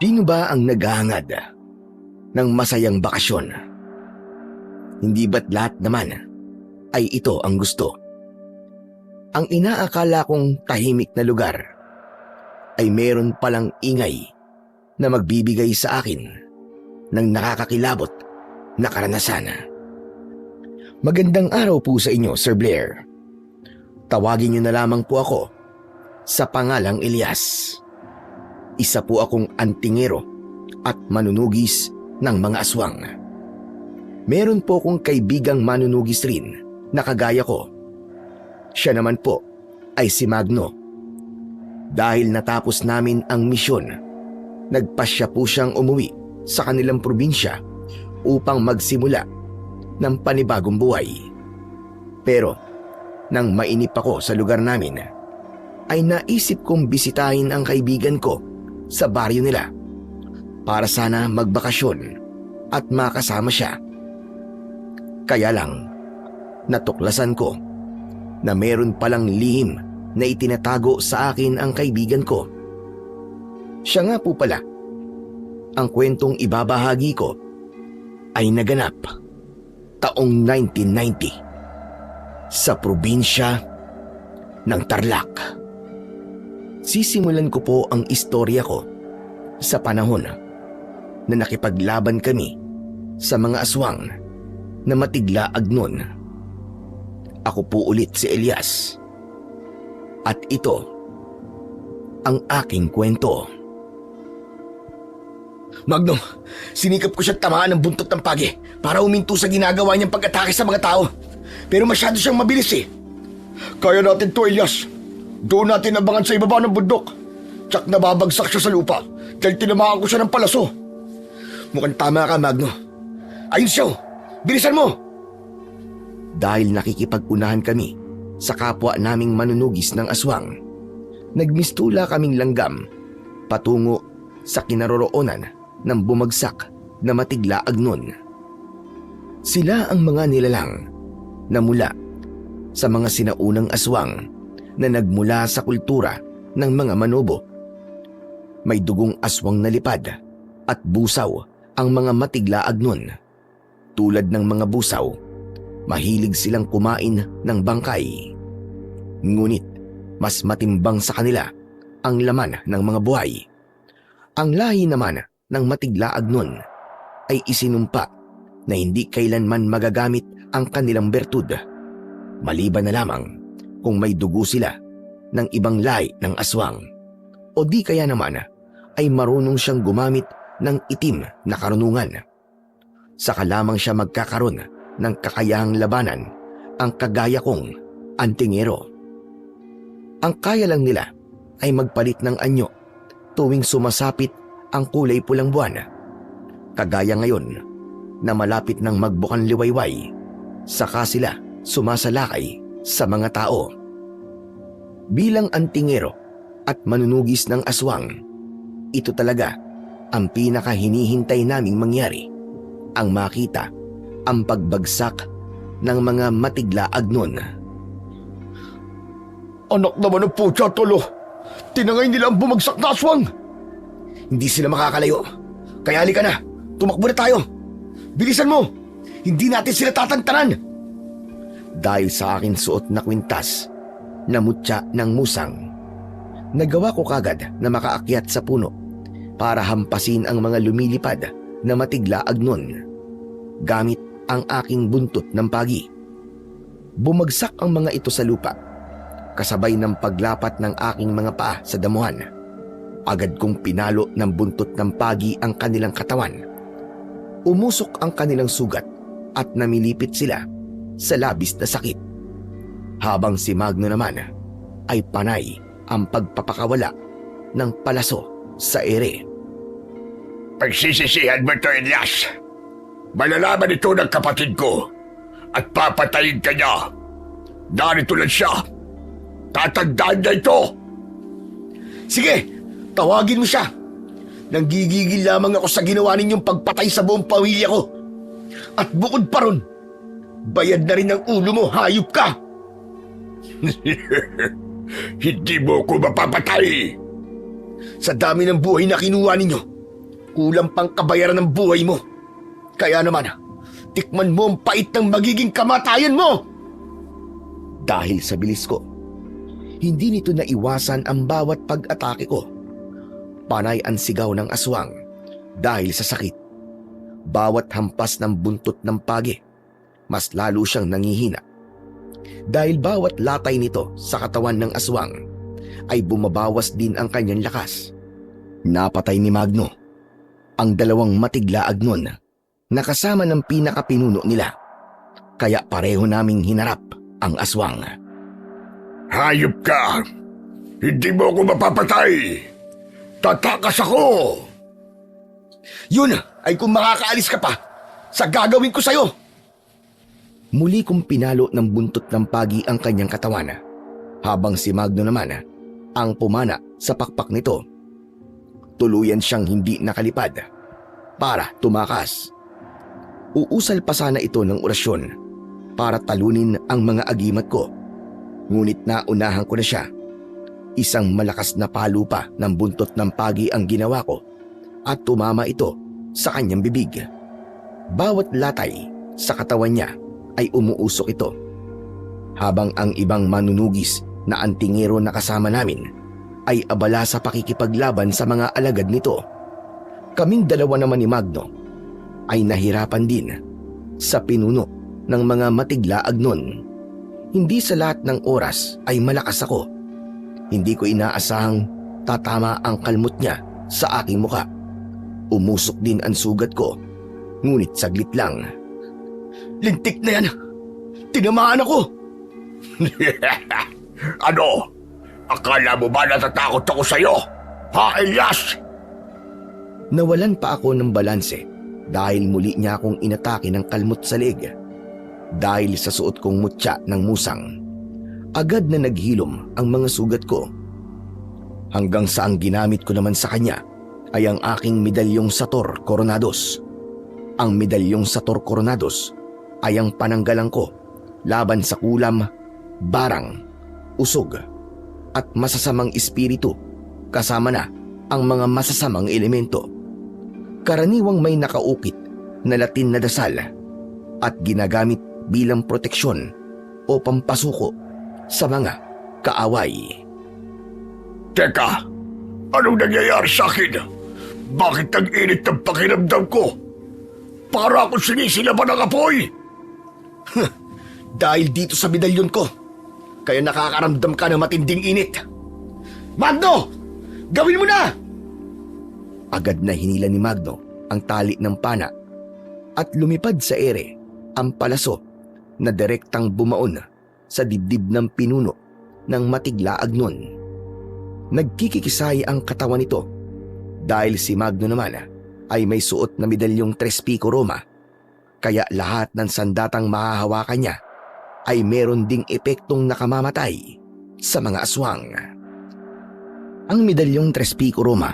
Sino ba ang naghahangad ng masayang bakasyon? Hindi ba't lahat naman ay ito ang gusto? Ang inaakala kong tahimik na lugar ay meron palang ingay na magbibigay sa akin ng nakakakilabot na karanasan. Magandang araw po sa inyo, Sir Blair. Tawagin niyo na lamang po ako sa pangalang Elias. Isa po akong antingero at manunugis ng mga aswang. Meron po akong kaibigang manunugis rin na kagaya ko. Siya naman po ay si Magno. Dahil natapos namin ang misyon, nagpasya po siyang umuwi sa kanilang probinsya upang magsimula ng panibagong buhay. Pero nang mainip ako sa lugar namin, ay naisip kong bisitahin ang kaibigan ko sa baryo nila para sana magbakasyon at makasama siya. Kaya lang, natuklasan ko na meron palang lihim na itinatago sa akin ang kaibigan ko. Siya nga po pala, ang kwentong ibabahagi ko ay naganap taong 1990 sa probinsya ng Tarlac. Sisimulan ko po ang istorya ko sa panahon na nakipaglaban kami sa mga aswang na matiglaag nun. Ako po ulit si Elias. At ito ang aking kwento. Magno, sinikap ko siya tamaan ng buntot ng pagi para huminto sa ginagawa niyang pag-atake sa mga tao. Pero masyado siyang mabilis eh. Kaya natin to, Elias. Doon natin abangan sa ibaba ng bundok. Tsak nababagsak siya sa lupa dahil tinamaan ko siya ng palaso. Mukhang tama ka, Magno. Ayun siya, bilisan mo! Dahil nakikipag-unahan kami sa kapwa naming manunugis ng aswang, nagmistula kaming langgam patungo sa kinaroroonan ng bumagsak na matiglaag nun. Sila ang mga nilalang na mula sa mga sinaunang aswang na nagmula sa kultura ng mga Manobo. May dugong aswang na lipad at busaw ang mga matiglaag nun. Tulad ng mga busaw, mahilig silang kumain ng bangkay. Ngunit mas matimbang sa kanila ang laman ng mga buhay. Ang lahi naman ng matiglaag nun ay isinumpa na hindi kailanman magagamit ang kanilang bertud, maliban na lamang kung may dugo sila ng ibang lahi ng aswang, o di kaya naman ay marunong siyang gumamit ng itim na karunungan. Saka lamang siya magkakaroon ng kakayahang labanan ang kagaya kong antingero. Ang kaya lang nila ay magpalit ng anyo tuwing sumasapit ang kulay pulang buwan. Kagaya ngayon na malapit ng magbukan liwayway, saka sila sumasalakay sa mga tao. Bilang antingero at manunugis ng aswang, ito talaga ang pinakahinihintay naming mangyari, ang makita ang pagbagsak ng mga matiglaag nun. Anak naman ng putya, Tolo! Tinangay nila ang bumagsak na aswang! Hindi sila makakalayo. Kaya halika na, tumakbo na tayo! Bilisan mo! Hindi natin sila tatantanan! Dahil sa aking suot na kwintas na mutya ng musang, nagawa ko kagad na makaakyat sa puno para hampasin ang mga lumilipad na matiglaag nun gamit ang aking buntot ng pagi. Bumagsak ang mga ito sa lupa, kasabay ng paglapat ng aking mga paa sa damuhan. Agad kong pinalo ng buntot ng pagi ang kanilang katawan. Umusok ang kanilang sugat at namilipit sila sa labis na sakit. Habang si Magno naman ay panay ang pagpapakawala ng palaso sa ere. Pagsisisihan mo ito, Elias. Malalaman ito ng kapatid ko at papatayin ka niya. Narito lang siya. Tatandaan niya ito. Sige, tawagin mo siya. Nanggigigil lamang ako sa ginawa ninyong pagpatay sa buong pamilya ko. At bukod pa ron, bayad na rin ang ulo mo, hayop ka! Hindi mo ko mapapatay. Sa dami ng buhay na kinuha ninyo, Kulang pang kabayaran ng buhay mo. Kaya naman, tikman mo ang pait ng magiging kamatayan mo! Dahil sa bilis ko, hindi nito naiwasan ang bawat pag-atake ko. Panay ang sigaw ng aswang dahil sa sakit. Bawat hampas ng buntot ng pagi, mas lalo siyang nangihina. Dahil bawat latay nito sa katawan ng aswang ay bumabawas din ang kanyang lakas. Napatay ni Magno ang dalawang matiglaag nun na kasama ng pinakapinuno nila. Kaya pareho naming hinarap ang aswang. Hayop ka! Hindi mo ako mapapatay! Tatakas ako! Yun ay kung makakaalis ka pa sa gagawin ko sa'yo! Muli kong pinalo ng buntot ng pagi ang kanyang katawan, habang si Magno naman ang pumana sa pakpak nito. Tuluyan siyang hindi nakalipad para tumakas. Uusal pa sana ito ng orasyon para talunin ang mga agimat ko. Ngunit naunahan ko na siya. Isang malakas na palo pa ng buntot ng pagi ang ginawa ko at tumama ito sa kanyang bibig. Bawat latay sa katawan niya ay umuusok ito. Habang ang ibang manunugis na antingero na kasama namin ay abala sa pakikipaglaban sa mga alagad nito. Kaming dalawa naman ni Magno ay nahirapan din sa pinuno ng mga matiglaag nun. Hindi sa lahat ng oras ay malakas ako. Hindi ko inaasahang tatama ang kalmot niya sa aking muka. Umusok din ang sugat ko, ngunit saglit lang. Lintik na yan! Tinamaan ako! Ano? Akala mo ba natatakot ako sa'yo? Ha, Elias? Nawalan pa ako ng balanse dahil muli niya akong inatake ng kalmot sa leeg. Dahil sa suot kong mutya ng musang, agad na naghilom ang mga sugat ko. Hanggang sa ang ginamit ko naman sa kanya ay ang aking medalyong Sator Coronados. Ang medalyong Sator Coronados ay ang pananggalang ko laban sa kulam, barang, usog, at masasamang espiritu, kasama na ang mga masasamang elemento. Karaniwang may nakaukit na Latin na dasal at ginagamit bilang proteksyon o pampasuko sa mga kaaway. Teka, anong nangyayari sa akin? Bakit ang init ng pakiramdam ko? Para akong sinisilaban ng apoy! Dahil dito sa medalyon ko, kaya nakakaramdam ka ng matinding init. Magno! Gawin mo na! Agad na hinila ni Magno ang tali ng pana at lumipad sa ere ang palaso na direktang bumaon sa dibdib ng pinuno ng matiglaag nun. Nagkikikisay ang katawan nito dahil si Magno naman ay may suot na medalyong Tres Pico Roma, kaya lahat ng sandatang mahahawakan niya ay meron ding epektong nakamamatay sa mga aswang. Ang medalyong Tres Pico Roma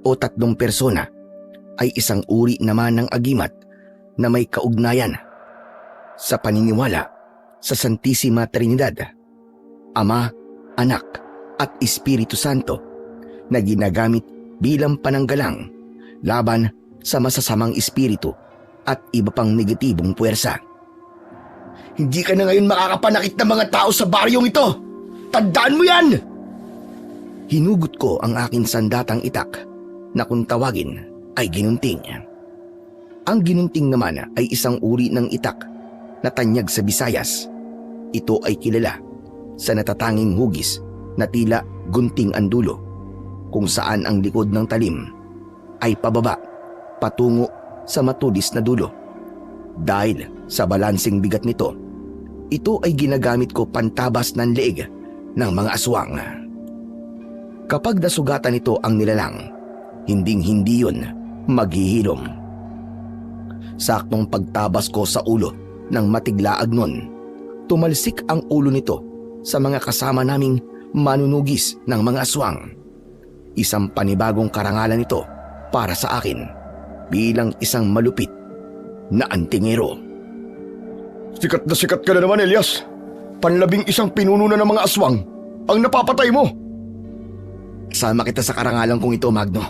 o tatlong persona ay isang uri naman ng agimat na may kaugnayan sa paniniwala sa Santissima Trinidad, Ama, Anak at Espiritu Santo, na ginagamit bilang pananggalang laban sa masasamang espiritu at iba pang negatibong puwersa. Hindi ka na ngayon makakapanakit ng mga tao sa baryong ito! Tandaan mo yan! Hinugot ko ang aking sandatang itak na kung tawagin ay ginunting. Ang ginunting naman ay isang uri ng itak na tanyag sa Visayas. Ito ay kilala sa natatanging hugis na tila gunting ang dulo, kung saan ang likod ng talim ay pababa patungo sa matudis na dulo. Dahil sa balansing bigat nito, ito ay ginagamit ko pantabas ng leeg ng mga aswang. Kapag nasugatan nito ang nilalang, hinding-hindi yun maghihilom. Saktong pagtabas ko sa ulo ng matiglaag nun, tumalsik ang ulo nito sa mga kasama naming manunugis ng mga aswang. Isang panibagong karangalan ito para sa akin bilang isang malupit na antingero. Sikat na sikat ka na naman, Elias. Panlabing isang pinuno na ng mga aswang ang napapatay mo. Sama kita sa karangalan kong ito, Magno.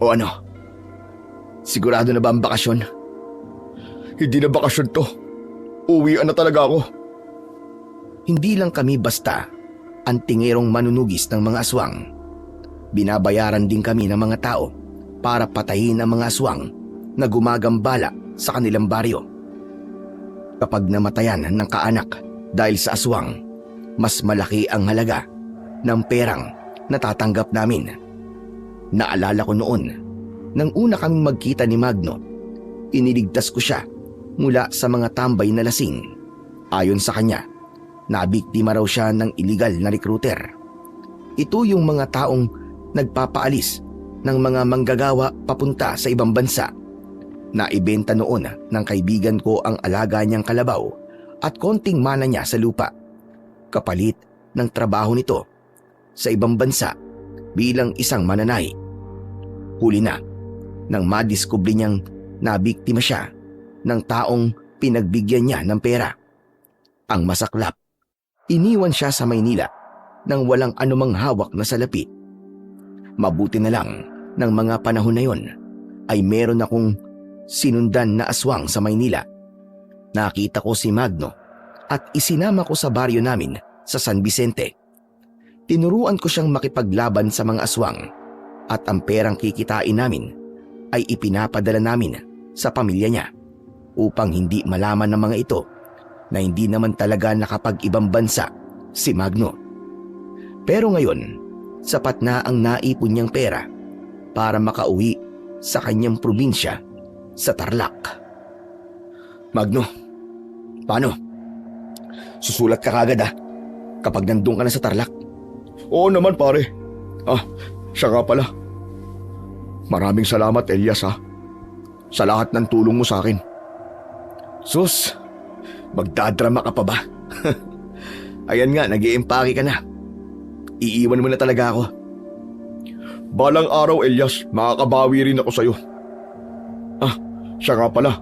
O ano, Sigurado na ba ang bakasyon? Hindi na bakasyon to. Uwian na talaga ako. Hindi lang kami basta ang tingerong manunugis ng mga aswang. Binabayaran din kami ng mga tao para patayin ang mga aswang na gumagambala sa kanilang baryo. Kapag namatayan ng kaanak dahil sa aswang, mas malaki ang halaga ng perang natatanggap namin. Naalala ko noon, nang una kaming magkita ni Magno, iniligtas ko siya mula sa mga tambay na lasing. Ayon sa kanya, nabiktima raw siya ng illegal na recruiter. Ito yung mga taong nagpapaalis ng mga manggagawa papunta sa ibang bansa. Naibenta noon ng kaibigan ko ang alaga niyang kalabaw at konting mana niya sa lupa, kapalit ng trabaho nito sa ibang bansa bilang isang mananay. Huli na nang madiskubre niyang nabiktima siya ng taong pinagbigyan niya ng pera. Ang masaklap, iniwan siya sa Maynila nang walang anumang hawak na salapi. Mabuti na lang ng mga panahon na yon ay meron akong sinundan na aswang sa Maynila. Nakita ko si Magno at isinama ko sa baryo namin sa San Vicente. Tinuruan ko siyang makipaglaban sa mga aswang at ang perang kikitain namin ay ipinapadala namin sa pamilya niya upang hindi malaman ng mga ito na hindi naman talaga nakapag-ibang bansa si Magno. Pero ngayon, sapat na ang naipon niyang pera para makauwi sa kanyang probinsya sa Tarlac. Magno, paano? Susulat ka kagad kapag nandun ka na sa Tarlac. Oo naman pare. Siya nga pala. Maraming salamat Elias sa lahat ng tulong mo sa akin. Sus, magdadrama ka pa ba? Ayan nga, nag-iimpake ka na. Iiwan mo na talaga ako. Balang araw Elias, makakabawi rin ako sa'yo. Siya nga pala,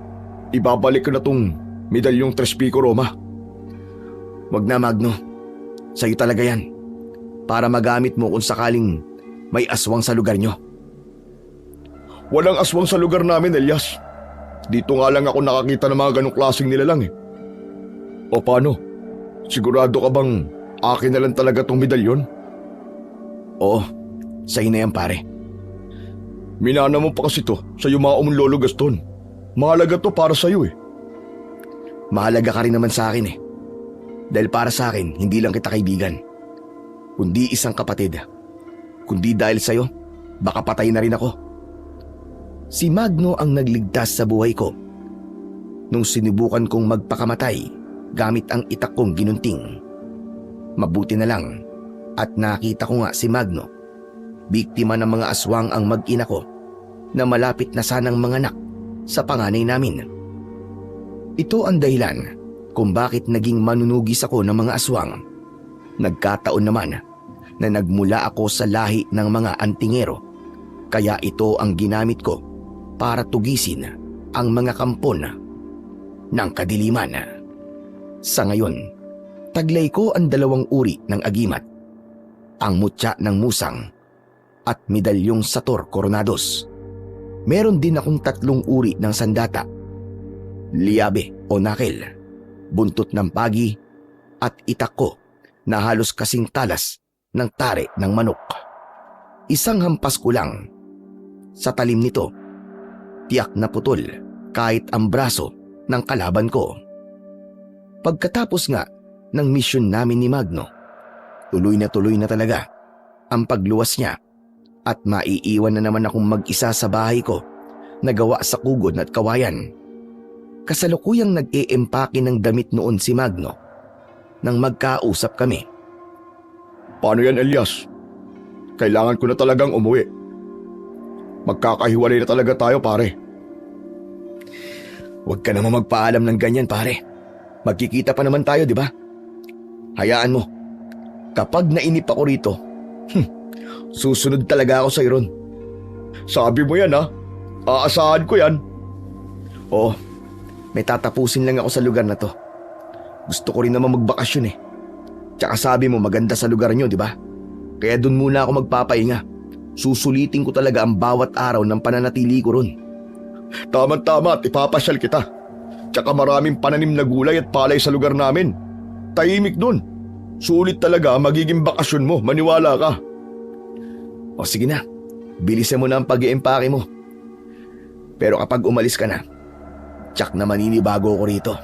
ibabalik ko na tong medalyong Tres Pico Roma. Wag na Magno, sa'yo talaga yan. Para magamit mo kung sakaling may aswang sa lugar nyo. Walang aswang sa lugar namin Elias. Dito nga lang ako nakakita ng mga ganong klaseng nilalang O paano? Sigurado ka bang akin na lang talaga tong medalyon? Oo, sa'yo na yan pare. Minana mo pa kasi to sa yumao mong lolo Gaston. Mahalaga to para sa'yo Mahalaga ka rin naman sa akin Dahil para sa akin, hindi lang kita kaibigan, kundi isang kapatid. Kundi dahil sa'yo, baka patay na rin ako. Si Magno ang nagligtas sa buhay ko nung sinubukan kong magpakamatay gamit ang itak kong ginunting. Mabuti na lang at nakita ko nga si Magno. Biktima ng mga aswang ang mag-ina ko na malapit na sanang manganak sa panganay namin. Ito ang dahilan kung bakit naging manunugis ako ng mga aswang. Nagkataon naman na nagmula ako sa lahi ng mga antingero, kaya ito ang ginamit ko para tugisin ang mga kampon ng kadiliman. Sa ngayon, taglay ko ang 2 uri ng agimat, ang mutya ng musang at medalyong Sator Coronados. Meron din akong 3 uri ng sandata, liabe o nakel, buntot ng pagi at itak ko na halos kasing talas ng tare ng manok. Isang hampas ko lang sa talim nito, tiyak na putol kahit ang braso ng kalaban ko. Pagkatapos nga ng misyon namin ni Magno, tuloy na talaga ang pagluwas niya at maiiwan na naman akong mag-isa sa bahay ko na gawa sa kugon at kawayan. Kasalukuyang nag-iempake ng damit noon si Magno nang magkausap kami. Paano yan Elias? Kailangan ko na talagang umuwi. Magkakahiwalay na talaga tayo pare. Huwag ka naman magpaalam ng ganyan pare. Magkikita pa naman tayo, di ba? Hayaan mo. Kapag nainip ako rito, susunod talaga ako sa iron. Sabi mo yan Aasahan ko yan. Oo, may tatapusin lang ako sa lugar na to. Gusto ko rin naman magbakasyon Tsaka sabi mo maganda sa lugar nyo, di ba? Kaya dun muna ako magpapahinga. Susulitin ko talaga ang bawat araw ng pananatili ko ron. Tama-tama at ipapasyal kita. Tsaka maraming pananim na gulay at palay sa lugar namin. Tahimik dun. Sulit talaga magiging bakasyon mo, maniwala ka. O sige na, bilisan mo na ang pag-iimpake mo. Pero kapag umalis ka na, tsak na maninibago ako rito.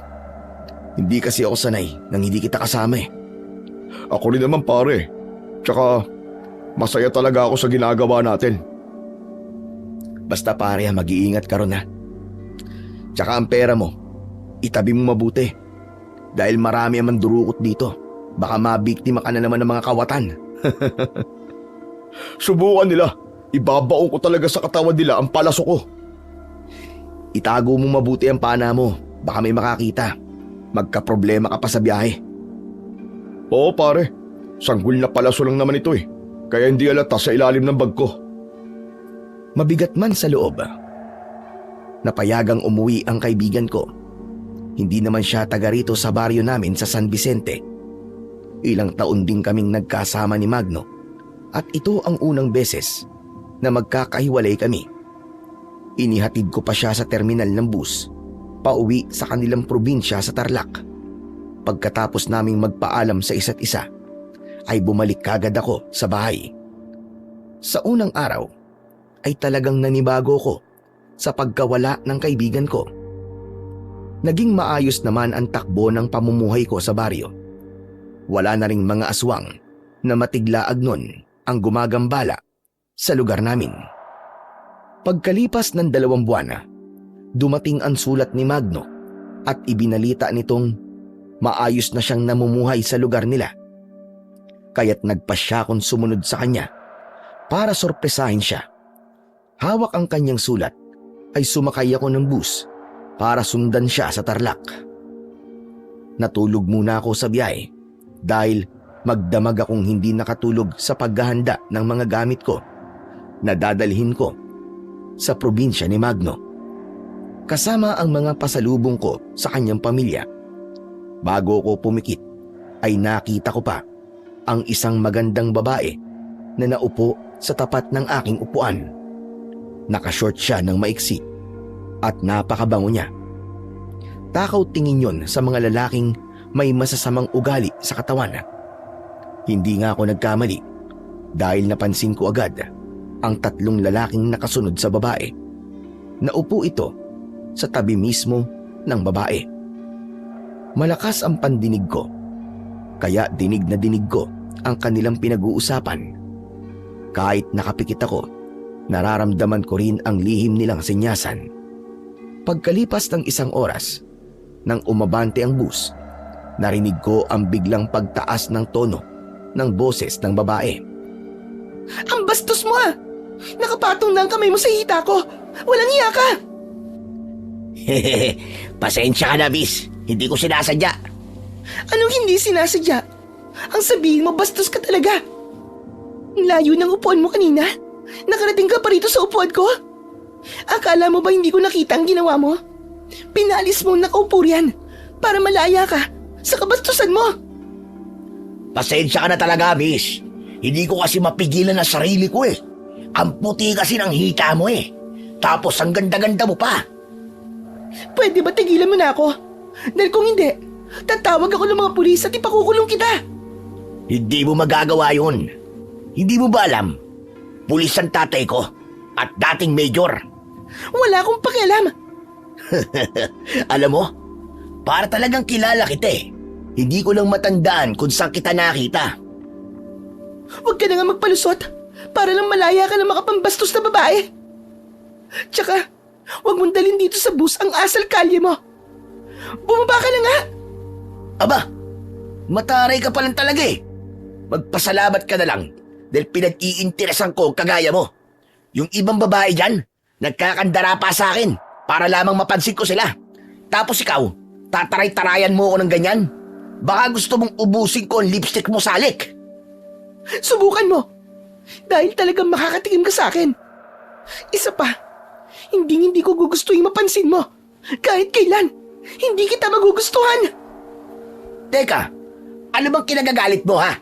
Hindi kasi ako sanay nang hindi kita kasama eh. Ako rin naman pare. Tsaka masaya talaga ako sa ginagawa natin. Basta pare, mag-iingat ka ron ha. Tsaka ang pera mo, itabi mo mabuti. Dahil marami ang mandurukot dito. Baka mabiktima ka na naman ng mga kawatan. Subukan nila. Ibabaon ko talaga sa katawan nila ang palaso ko. Itago mo mabuti ang pana mo. Baka may makakita. Magka-problema ka pa sa biyahe. Oo pare. Sanggol na palaso lang naman ito eh. Kaya hindi alata sa ilalim ng bag ko. Mabigat man sa loob, napayagang umuwi ang kaibigan ko. Hindi naman siya taga rito sa baryo namin sa San Vicente. Ilang taon din kaming nagkasama ni Magno at ito ang unang beses na magkakahiwalay kami. Inihatid ko pa siya sa terminal ng bus, pauwi sa kanilang probinsya sa Tarlac. Pagkatapos naming magpaalam sa isa't isa, ay bumalik kagad ako sa bahay. Sa unang araw, ay talagang nanibago ko sa pagkawala ng kaibigan ko. Naging maayos naman ang takbo ng pamumuhay ko sa baryo. Wala na ring mga aswang na matiglaag nun ang gumagambala sa lugar namin. Pagkalipas ng 2 buwan, dumating ang sulat ni Magno at ibinalita nitong maayos na siyang namumuhay sa lugar nila. Kaya't nagpasya akong sumunod sa kanya para sorpresahin siya. Hawak ang kanyang sulat ay sumakay ako ng bus para sundan siya sa Tarlac. Natulog muna ako sa biyahe dahil magdamag akong hindi nakatulog sa paghahanda ng mga gamit ko na dadalhin ko sa probinsya ni Magno. Kasama ang mga pasalubong ko sa kanyang pamilya. Bago ko pumikit ay nakita ko pa ang isang magandang babae na naupo sa tapat ng aking upuan. Nakashort siya ng maiksi at napakabango niya. Takaw tingin yon sa mga lalaking may masasamang ugali sa katawan. Hindi nga ako nagkamali dahil napansin ko agad ang 3 lalaking nakasunod sa babae. Naupo ito sa tabi mismo ng babae. Malakas ang pandinig ko, kaya dinig na dinig ko ang kanilang pinag-uusapan. Kahit nakapikit ako, nararamdaman ko rin ang lihim nilang sinyasan. Pagkalipas ng 1 oras, nang umabante ang bus, narinig ko ang biglang pagtaas ng tono ng boses ng babae. Ang bastos mo ah! Nakapatong na ang kamay mo sa hita ko! Walang hiya ka! Pasensya ka na, Bis. Hindi ko sinasadya. Anong hindi sinasadya? Ang sabihin mo, bastos ka talaga! Ang layo ng upuan mo kanina. Nakarating ka pa rito sa upuan ko? Akala mo ba hindi ko nakita ang ginawa mo? Pinalis mo ang nakaupo riyan para malaya ka sa kabastusan mo. Pasensya ka na talaga, Bis. Hindi ko kasi mapigilan ang sarili ko eh. Ang puti kasi ng hita mo eh. Tapos ang ganda-ganda mo pa. Pwede ba tigilan mo na ako? Dahil kung hindi, tatawag ako ng mga pulis at ipakukulong kita. Hindi mo magagawa yun. Hindi mo ba alam? Pulis ang tatay ko at dating mayor. Wala akong pakialam. Alam mo, para talagang kilala kita eh. Hindi ko lang matandaan kung saan kita nakita. Huwag ka na nga magpalusot para lang malaya ka na makapambastos na babae. Tsaka, huwag mong dalhin dito sa bus ang asal kalye mo. Bumaba ka na nga. Aba, mataray ka pa lang talaga eh. Magpasalamat ka na lang dahil pinag-iinteresan ko kagaya mo. Yung ibang babae dyan, nagkakandara pa sa akin para lamang mapansin ko sila. Tapos ikaw, tataray-tarayan mo ako ng ganyan? Baka gusto mong ubusin ko ang lipstick mo sa alik. Subukan mo. Dahil talagang makakatikim ka sa akin. Isa pa, hindi ko gugustuhin mapansin mo. Kahit kailan, hindi kita magugustuhan. Teka, ano bang kinagagalit mo ha?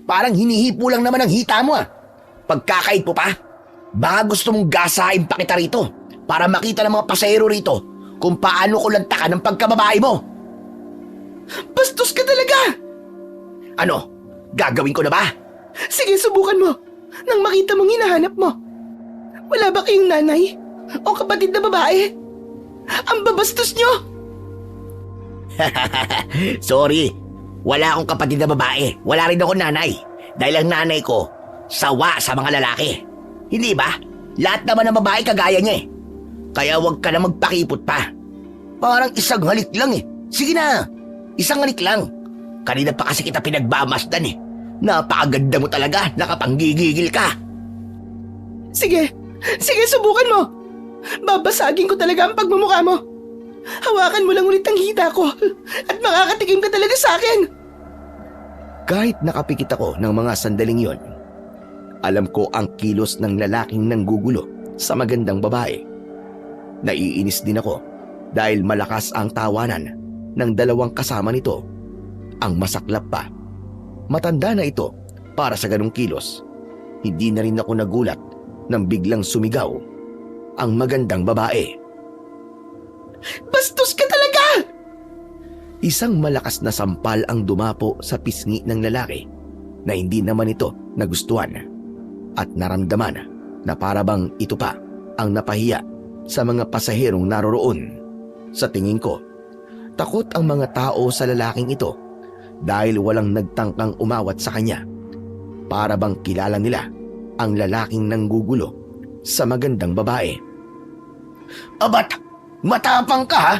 Parang hinihipo lang naman ang hita mo ha. Pagkakait mo pa, baka gusto mong gasain pa kita rito para makita ng mga pasahero rito kung paano ko lantakan ang pagkababae mo. Bastos ka talaga! Ano? Gagawin ko na ba? Sige, subukan mo. Nang makita mong hinahanap mo. Wala ba kayong nanay? O kapatid na babae? Ang babastos nyo! Sorry, wala akong kapatid na babae. Wala rin ako nanay. Dahil ang nanay ko, sawa sa mga lalaki. Hindi ba? Lahat naman ng babae kagaya niya eh. Kaya huwag ka na magpakipot pa. Parang isang halik lang eh. Sige na, isang halik lang. Kanina pa kasi kita pinagbamasdan eh. Napakaganda mo talaga, nakapanggigigil ka. Sige, subukan mo. Babasagin ko talaga ang pagmumukha mo. Hawakan mo lang ulit ang hita ko at makakatikim ka talaga sa akin. Kahit nakapikit ako ng mga sandaling yon, alam ko ang kilos ng lalaking nanggugulo sa magandang babae. Naiinis din ako dahil malakas ang tawanan ng dalawang kasama nito. Ang masaklap pa, matanda na ito para sa ganong kilos. Hindi na rin ako nagulat nang biglang sumigaw ang magandang babae. Bastos ka talaga! Isang malakas na sampal ang dumapo sa pisngi ng lalaki na hindi naman ito nagustuhan at naramdaman na parabang ito pa ang napahiya sa mga pasaherong naroroon. Sa tingin ko, takot ang mga tao sa lalaking ito dahil walang nagtangkang umawat sa kanya. Para bang kilala nila ang lalaking nanggugulo sa magandang babae. Abat, matapang ka ha?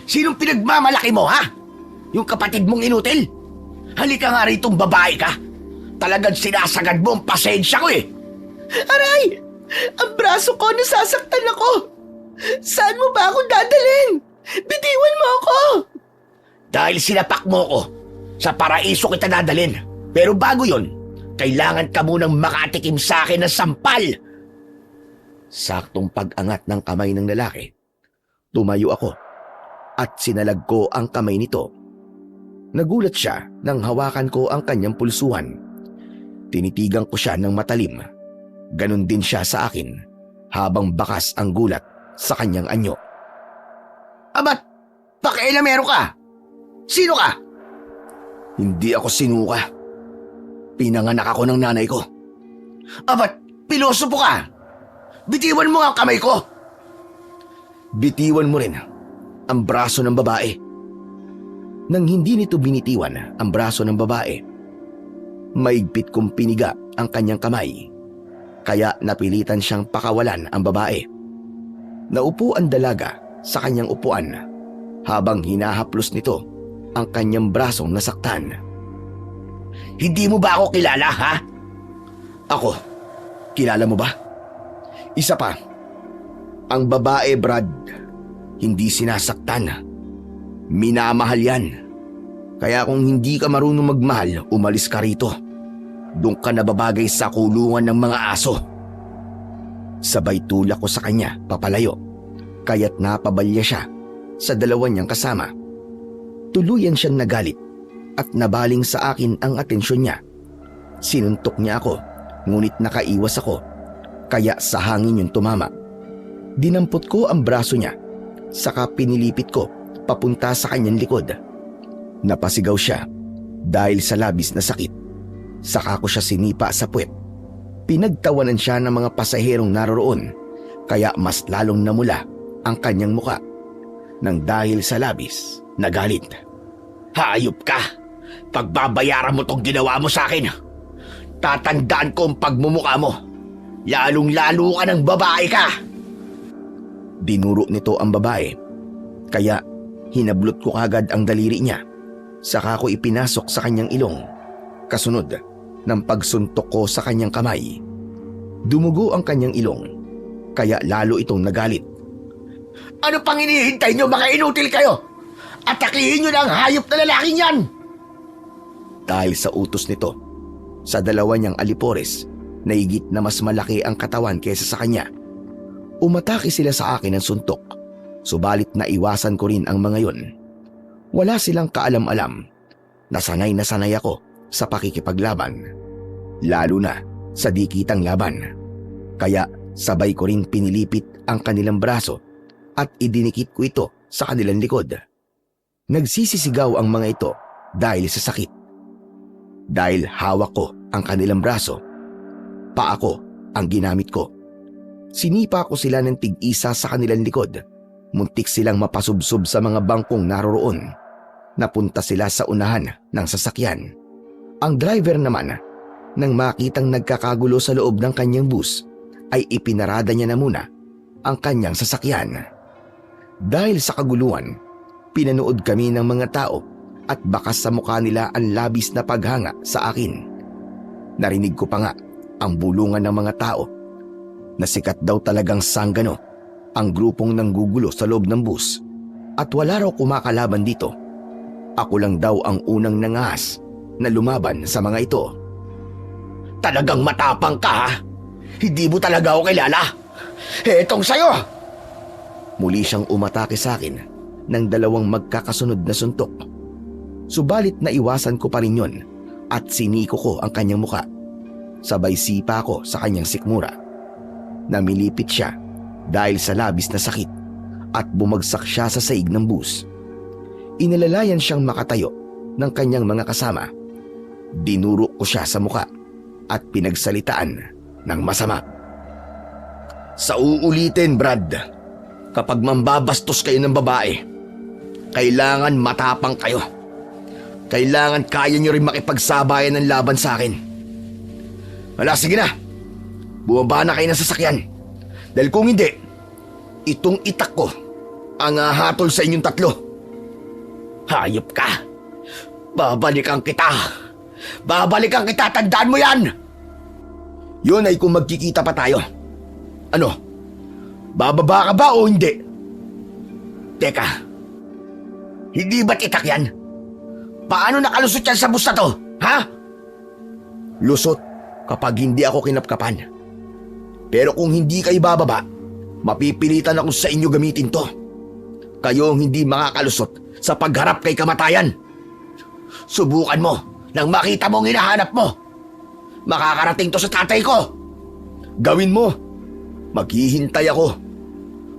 Sinong pinagmamalaki mo ha? Yung kapatid mong inutil? Halika nga ritong babae ka. Talagang sinasagad mo ang pasensya ko eh. Aray! Ang braso ko, nasasaktan ako! Saan mo ba ako dadalhin? Bitiwan mo ako! Dahil sinapak mo ko, sa paraiso kita dadalhin. Pero bago yon, kailangan ka munang makatikim sa akin ng sampal. Saktong pag-angat ng kamay ng lalaki, tumayo ako at sinalag ko ang kamay nito. Nagulat siya nang hawakan ko ang kanyang pulsuhan. Tinitigan ko siya ng matalim. Ganon din siya sa akin habang bakas ang gulat sa kanyang anyo. Abat, pakialamero ka? Sino ka? Hindi ako sinuka. Pinanganak ako ng nanay ko. Abat, pilosopo ka? Bitiwan mo ang kamay ko. Bitiwan mo rin ang braso ng babae. Nang hindi nito binitiwan ang braso ng babae, maigpit kong piniga ang kanyang kamay. Kaya napilitan siyang pakawalan ang babae. Naupo ang dalaga sa kanyang upuan habang hinahaplos nito ang kanyang brasong nasaktan. Hindi mo ba ako kilala, ha? Ako, kilala mo ba? Isa pa, ang babae, Brad, hindi sinasaktan. Minamahal yan. Kaya kung hindi ka marunong magmahal, umalis ka rito. Doon ka nababagay sa kulungan ng mga aso. Sabay tulak ko sa kanya, papalayo. Kaya't napabalya siya sa dalawa niyang kasama. Tuluyan siyang nagalit at nabaling sa akin ang atensyon niya. Sinuntok niya ako, ngunit nakaiwas ako. Kaya sa hangin yung tumama. Dinampot ko ang braso niya, saka pinilipit ko papunta sa kanyang likod. Napasigaw siya dahil sa labis na sakit. Saka ko siya sinipa sa puwet. Pinagtawanan siya ng mga pasaherong naroroon, kaya mas lalong namula ang kanyang muka. Nang dahil sa labis, nagalit. Hayop ka! Pagbabayaran mo tong ginawa mo sa akin. Tatandaan ko ang pagmumuka mo. Lalong-lalo ka ng babae ka! Dinuro nito ang babae, kaya hinablot ko agad ang daliri niya. Saka ko ipinasok sa kanyang ilong. Kasunod ng pagsuntok ko sa kanyang kamay. Dumugo ang kanyang ilong, kaya lalo itong nagalit. Ano pang hinihintay niyo, mga inutil kayo? Atakihin niyo na ang hayop na lalaking yan! Dahil sa utos nito, sa dalawa niyang alipores, na higit na mas malaki ang katawan kaysa sa kanya. Umatake sila sa akin ng suntok, subalit naiwasan ko rin ang mga yon. Wala silang kaalam-alam. Nasanay na sanay ako sa pakikipaglaban, lalo na sa dikitang laban. Kaya Sabay ko ring pinilipit ang kanilang braso at idinikit ko ito sa kanilang likod. Nagsisisigaw ang mga ito dahil sa sakit. Dahil hawak ko ang kanilang braso, paa ko ang ginamit ko. Sinipa ko sila ng tig-isa sa kanilang likod. Muntik silang mapasubsob sa mga bangkong naroroon. Napunta sila sa unahan ng sasakyan. Ang driver naman, nang makitang nagkakagulo sa loob ng kanyang bus, ay ipinarada niya na muna ang kanyang sasakyan. Dahil sa kaguluhan, pinanood kami ng mga tao at bakas sa mukha nila ang labis na paghanga sa akin. Narinig ko pa nga ang bulungan ng mga tao na sikat daw talagang sanggano ang grupong nanggugulo sa loob ng bus at wala raw kumakalaban dito. Ako lang daw ang unang nangahas na lumaban sa mga ito. Talagang matapang ka, ha? Hindi mo talaga ako kilala. Etong sayo! Muli siyang umatake sa akin ng dalawang magkakasunod na suntok. Subalit naiwasan ko pa rin yun at siniko ko ang kanyang muka. Sabay sipa ko sa kanyang sikmura. Namilipit siya dahil sa labis na sakit at bumagsak siya sa saig ng bus. Inalalayan siyang makatayo ng kanyang mga kasama. Dinuro ko siya sa muka at pinagsalitaan ng masama. Sa uulitin, Brad, kapag mambabastos kayo ng babae, kailangan matapang kayo. Kailangan kaya nyo rin makipagsabayan ng laban sa akin. Wala, sige na. Bumaba na kayo ng sasakyan. Dahil kung hindi, itong itak ko ang hahatol sa inyong tatlo. Hayop ka. Babalikan kita. Babalikan kita, tandaan mo yan! Yun ay kung magkikita pa tayo. Ano? Bababa ka ba o hindi? Teka, hindi ba't itak yan? Paano nakalusot yan sa bus na to, ha? Lusot kapag hindi ako kinapkapan. Pero kung hindi kayo bababa, mapipilitan ako sa inyo gamitin to. Kayo ang hindi makakalusot sa pagharap kay kamatayan. Subukan mo nang makita mo ang hinahanap mo. Makakarating to sa tatay ko. Gawin mo. Maghihintay ako.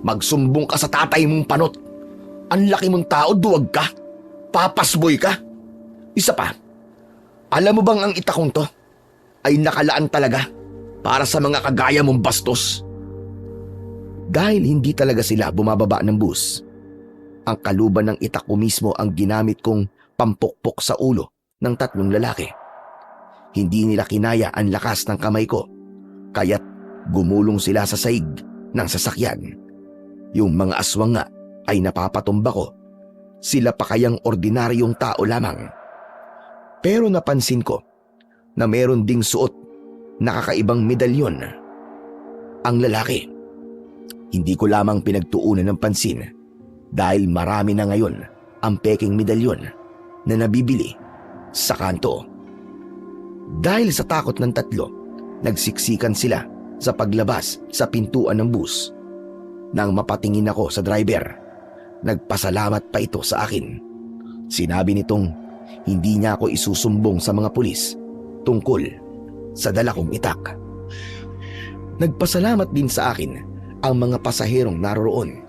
Magsumbong ka sa tatay mong panot. Ang laki mong tao, duwag ka. Papasboy ka. Isa pa, alam mo bang ang itakong to ay nakalaan talaga para sa mga kagaya mong bastos? Dahil hindi talaga sila bumababa ng bus, ang kaluban ng itak ko mismo ang ginamit kong pampukpok sa ulo ng tatlong lalaki. Hindi nila kinaya ang lakas ng kamay ko, kaya't gumulong sila sa saig ng sasakyan. Yung mga aswang nga ay napapatumba ko. Sila pa kayang ordinaryong tao lamang. Pero napansin ko na meron ding suot na kakaibang medalyon. Ang lalaki. Hindi ko lamang pinagtuunan ng pansin dahil marami na ngayon ang peking medalyon na nabibili sa kanto. Dahil sa takot ng tatlo, nagsiksikan sila sa paglabas sa pintuan ng bus. Nang mapatingin ako sa driver, nagpasalamat pa ito sa akin. Sinabi nitong hindi niya ako isusumbong sa mga pulis tungkol sa dala kong itak. Nagpasalamat din sa akin ang mga pasaherong naroroon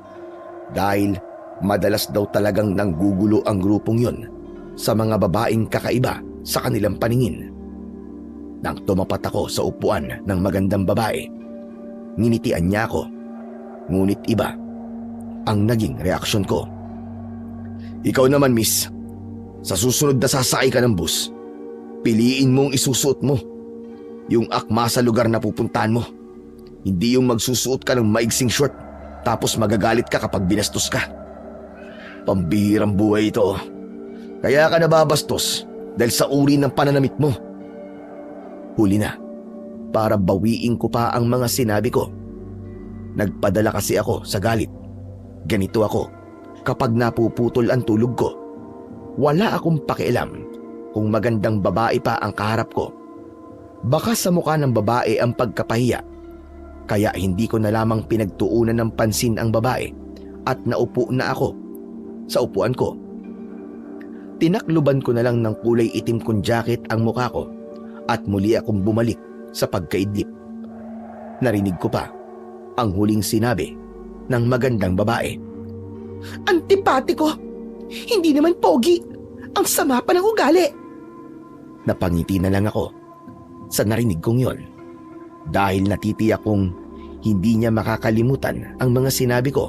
dahil madalas daw talagang nanggugulo ang grupong yon sa mga babaeng kakaiba sa kanilang paningin. Nang tumapat ako sa upuan ng magandang babae, nginitian niya ako, ngunit iba ang naging reaksyon ko. Ikaw naman, miss, sa susunod na sasakay ka ng bus, piliin mong isusuot mo yung akma sa lugar na pupuntahan mo. Hindi yung magsusuot ka ng maigsing short tapos magagalit ka kapag binastos ka. Pambihirang buhay ito. Kaya ka nababastos dahil sa uri ng pananamit mo. Huli na, para bawiin ko pa ang mga sinabi ko. Nagpadala kasi ako sa galit. Ganito ako, kapag napuputol ang tulog ko, wala akong pakialam kung magandang babae pa ang kaharap ko. Baka sa mukha ng babae ang pagkapahiya, kaya hindi ko na lamang pinagtuunan ng pansin ang babae at naupo na ako sa upuan ko. Tinakluban ko na lang ng kulay itim kong jacket ang mukha ko at muli akong bumalik sa pagkaidlip. Narinig ko pa ang huling sinabi ng magandang babae. Antipatiko! Hindi naman pogi! Ang sama pa ng ugali! Napangiti na lang ako sa narinig kong yon dahil natitiyak kong hindi niya makakalimutan ang mga sinabi ko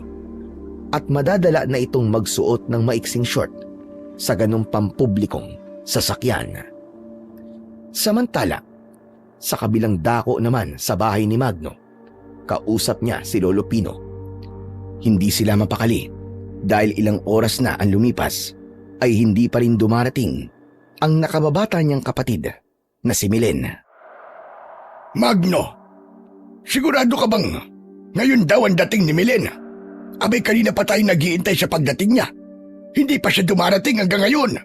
at madadala na itong magsuot ng maiksing short sa ganong pampublikong sasakyan. Samantala, sa kabilang dako naman sa bahay ni Magno, kausap niya si Lolo Pino. Hindi sila mapakali dahil ilang oras na ang lumipas ay hindi pa rin dumarating ang nakababata niyang kapatid na si Milen. Magno, sigurado ka bang ngayon daw ang dating ni Milen? Abay kanina pa tayo naghihintay sa pagdating niya. Hindi pa siya dumarating hanggang ngayon.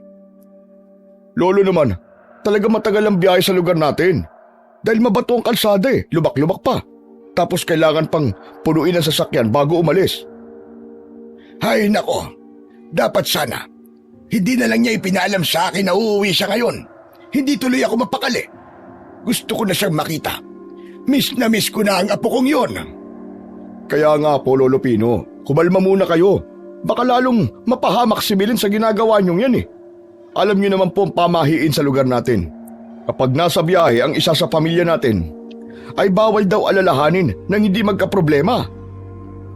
Lolo naman, talaga matagal ang biyahe sa lugar natin. Dahil mabato ang kalsada lubak-lubak pa. Tapos kailangan pang punuin ang sasakyan bago umalis. Hay nako, dapat sana. Hindi na lang niya ipinaalam sa akin na uuwi siya ngayon. Hindi tuloy ako mapakali. Gusto ko na siyang makita. Miss na miss ko na ang apo kong yon. Kaya nga po, Lolo Pino, kumalma muna kayo. Baka lalong mapahamak si Milen sa ginagawa niyong yan Alam niyo naman po ang pamahiin sa lugar natin. Kapag nasa biyahe ang isa sa pamilya natin, ay bawal daw alalahanin nang hindi magkaproblema.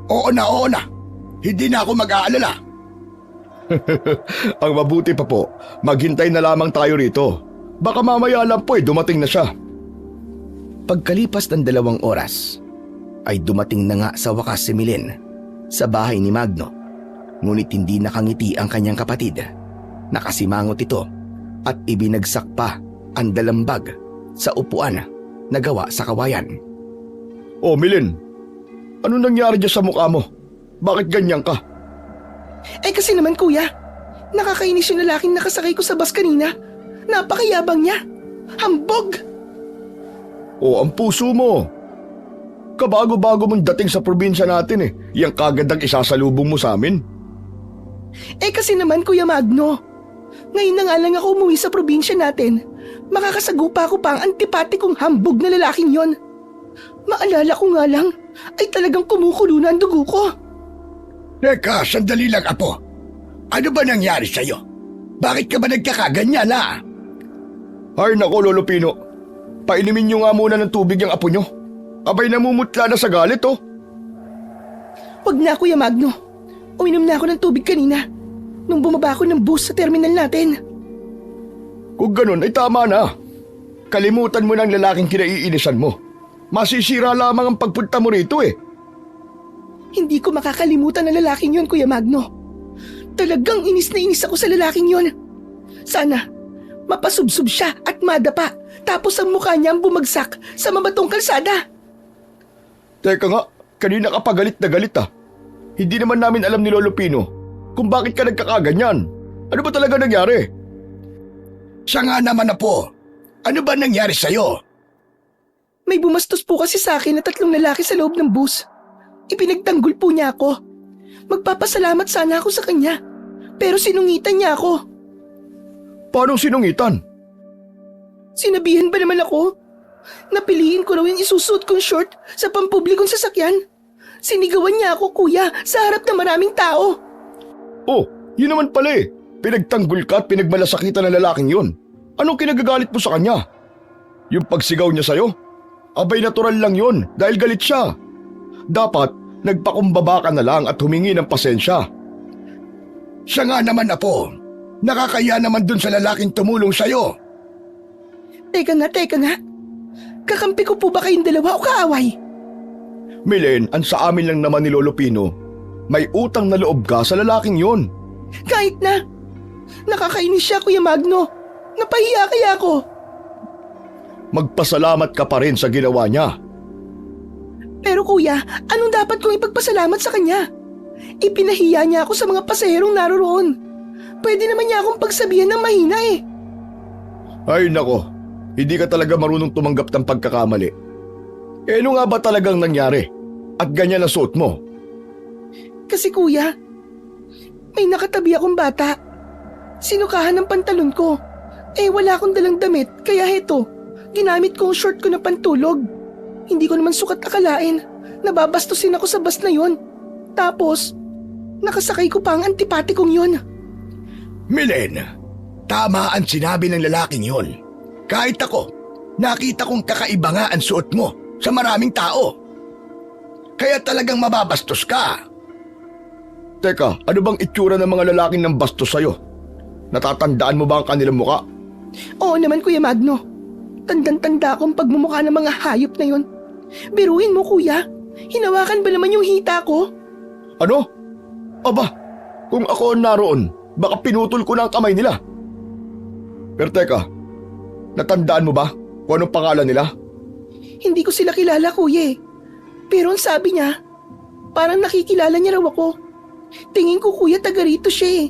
Oo na. Hindi na ako mag-aalala. Ang mabuti pa po, maghintay na lamang tayo rito. Baka mamaya lang po dumating na siya. Pagkalipas ng 2 oras, ay dumating na nga sa wakas si Milen sa bahay ni Magno. Ngunit hindi nakangiti ang kanyang kapatid. Nakasimangot ito at ibinagsak pa ang dalambag sa upuan na gawa sa kawayan. Oh, Milen, ano nangyari dyan sa mukha mo? Bakit ganyan ka? Kasi naman kuya, nakakainis yung lalaking nakasakay ko sa bus kanina. Napakayabang niya. Hambog! Oh, ang puso mo. Kabago-bago mong dating sa probinsya natin Yang kagad ang isasalubong mo sa amin. Kasi naman Kuya Magno, ngayon na nga lang ako umuwi sa probinsya natin. Makakasagupa ko pa ang antipatikong hambog na lalaking yon. Maalala ko nga lang, ay talagang kumukulo na ang dugo ko. Teka, sandali lang apo. Ano ba nangyari sa'yo? Bakit ka ba nagkakaganyan Ay nako, Lolo Pino. Painimin niyo nga muna ng tubig yung apo niyo. Abay namumutla na sa galit Wag na Kuya Magno. Uminom na ako ng tubig kanina nung bumaba ako ng bus sa terminal natin. Kung ganun ay tama na. Kalimutan mo na ang lalaking kinaiinisan mo. Masisira lamang ang pagpunta mo rito Hindi ko makakalimutan ang lalaking yon, Kuya Magno. Talagang inis na inis ako sa lalaking yon. Sana mapasubsob siya at madapa tapos ang mukha niya ang bumagsak sa mabatong kalsada. Teka nga, kanina ka pa galit na galit Hindi naman namin alam ni Lolo Pino kung bakit ka nagkakaganyan. Ano ba talaga nangyari? Siya nga naman apo. Ano ba nangyari sa'yo? May bumastos po kasi sa akin na 3 lalaki sa loob ng bus. Ipinagtanggol po niya ako. Magpapasalamat sana ako sa kanya. Pero sinungitan niya ako. Paano sinungitan? Sinabihan ba naman ako? Napiliin ko raw yung isusuot kong short sa pampublikong sasakyan. Sinigawan niya ako, kuya, sa harap ng maraming tao. Oh, yun naman pala Pinagtanggol ka at pinagmalasakitan ng lalaking yun. Anong kinagagalit mo sa kanya? Yung pagsigaw niya sa'yo? Abay natural lang yun dahil galit siya. Dapat nagpakumbaba ka na lang at humingi ng pasensya. Siya nga naman apo. Nakakaya naman dun sa lalaking tumulong sa'yo. Teka nga. Kakampi ko po ba kayong dalawa o kaaway? Milen, ang sa amin lang naman ni Lolo Pino, may utang na loob ka sa lalaking yon. Kahit na. Nakakainis siya, Kuya Magno. Napahiya kaya ako. Magpasalamat ka pa rin sa ginawa niya. Pero kuya, anong dapat kong ipagpasalamat sa kanya? Ipinahiya niya ako sa mga pasaherong naroroon. Pwede naman niya akong pagsabihan ng mahina Ay nako, hindi ka talaga marunong tumanggap ng pagkakamali. Ano nga ba talagang nangyari? At ganyan na suot mo? Kasi kuya, may nakatabi akong bata. Sinukahan ng pantalon ko. Wala akong dalang damit, kaya heto, ginamit ko ang short ko na pantulog. Hindi ko naman sukat akalain Nababastusin ako sa bus na yon. Tapos, nakasakay ko pa ang antipatikong yon. Milen, tama ang sinabi ng lalaking yon. Kahit ako, nakita kong kakaiba nga ang suot mo sa maraming tao. Kaya talagang mababastos ka. Teka, ano bang itsura ng mga lalaking ng bastos sa'yo? Natatandaan mo ba ang kanilang muka? Oo naman, Kuya Magno. Tandang-tanda akong pagmumukha ng mga hayop na yon. Biruin mo, Kuya. Hinawakan ba naman yung hita ko? Ano? Aba, kung ako naroon, baka pinutol ko na ang kamay nila. Pero teka, natandaan mo ba kung anong pangalan nila? Hindi ko sila kilala, Kuya. Pero ang sabi niya, parang nakikilala niya raw ako. Tingin ko, Kuya, taga rito siya eh.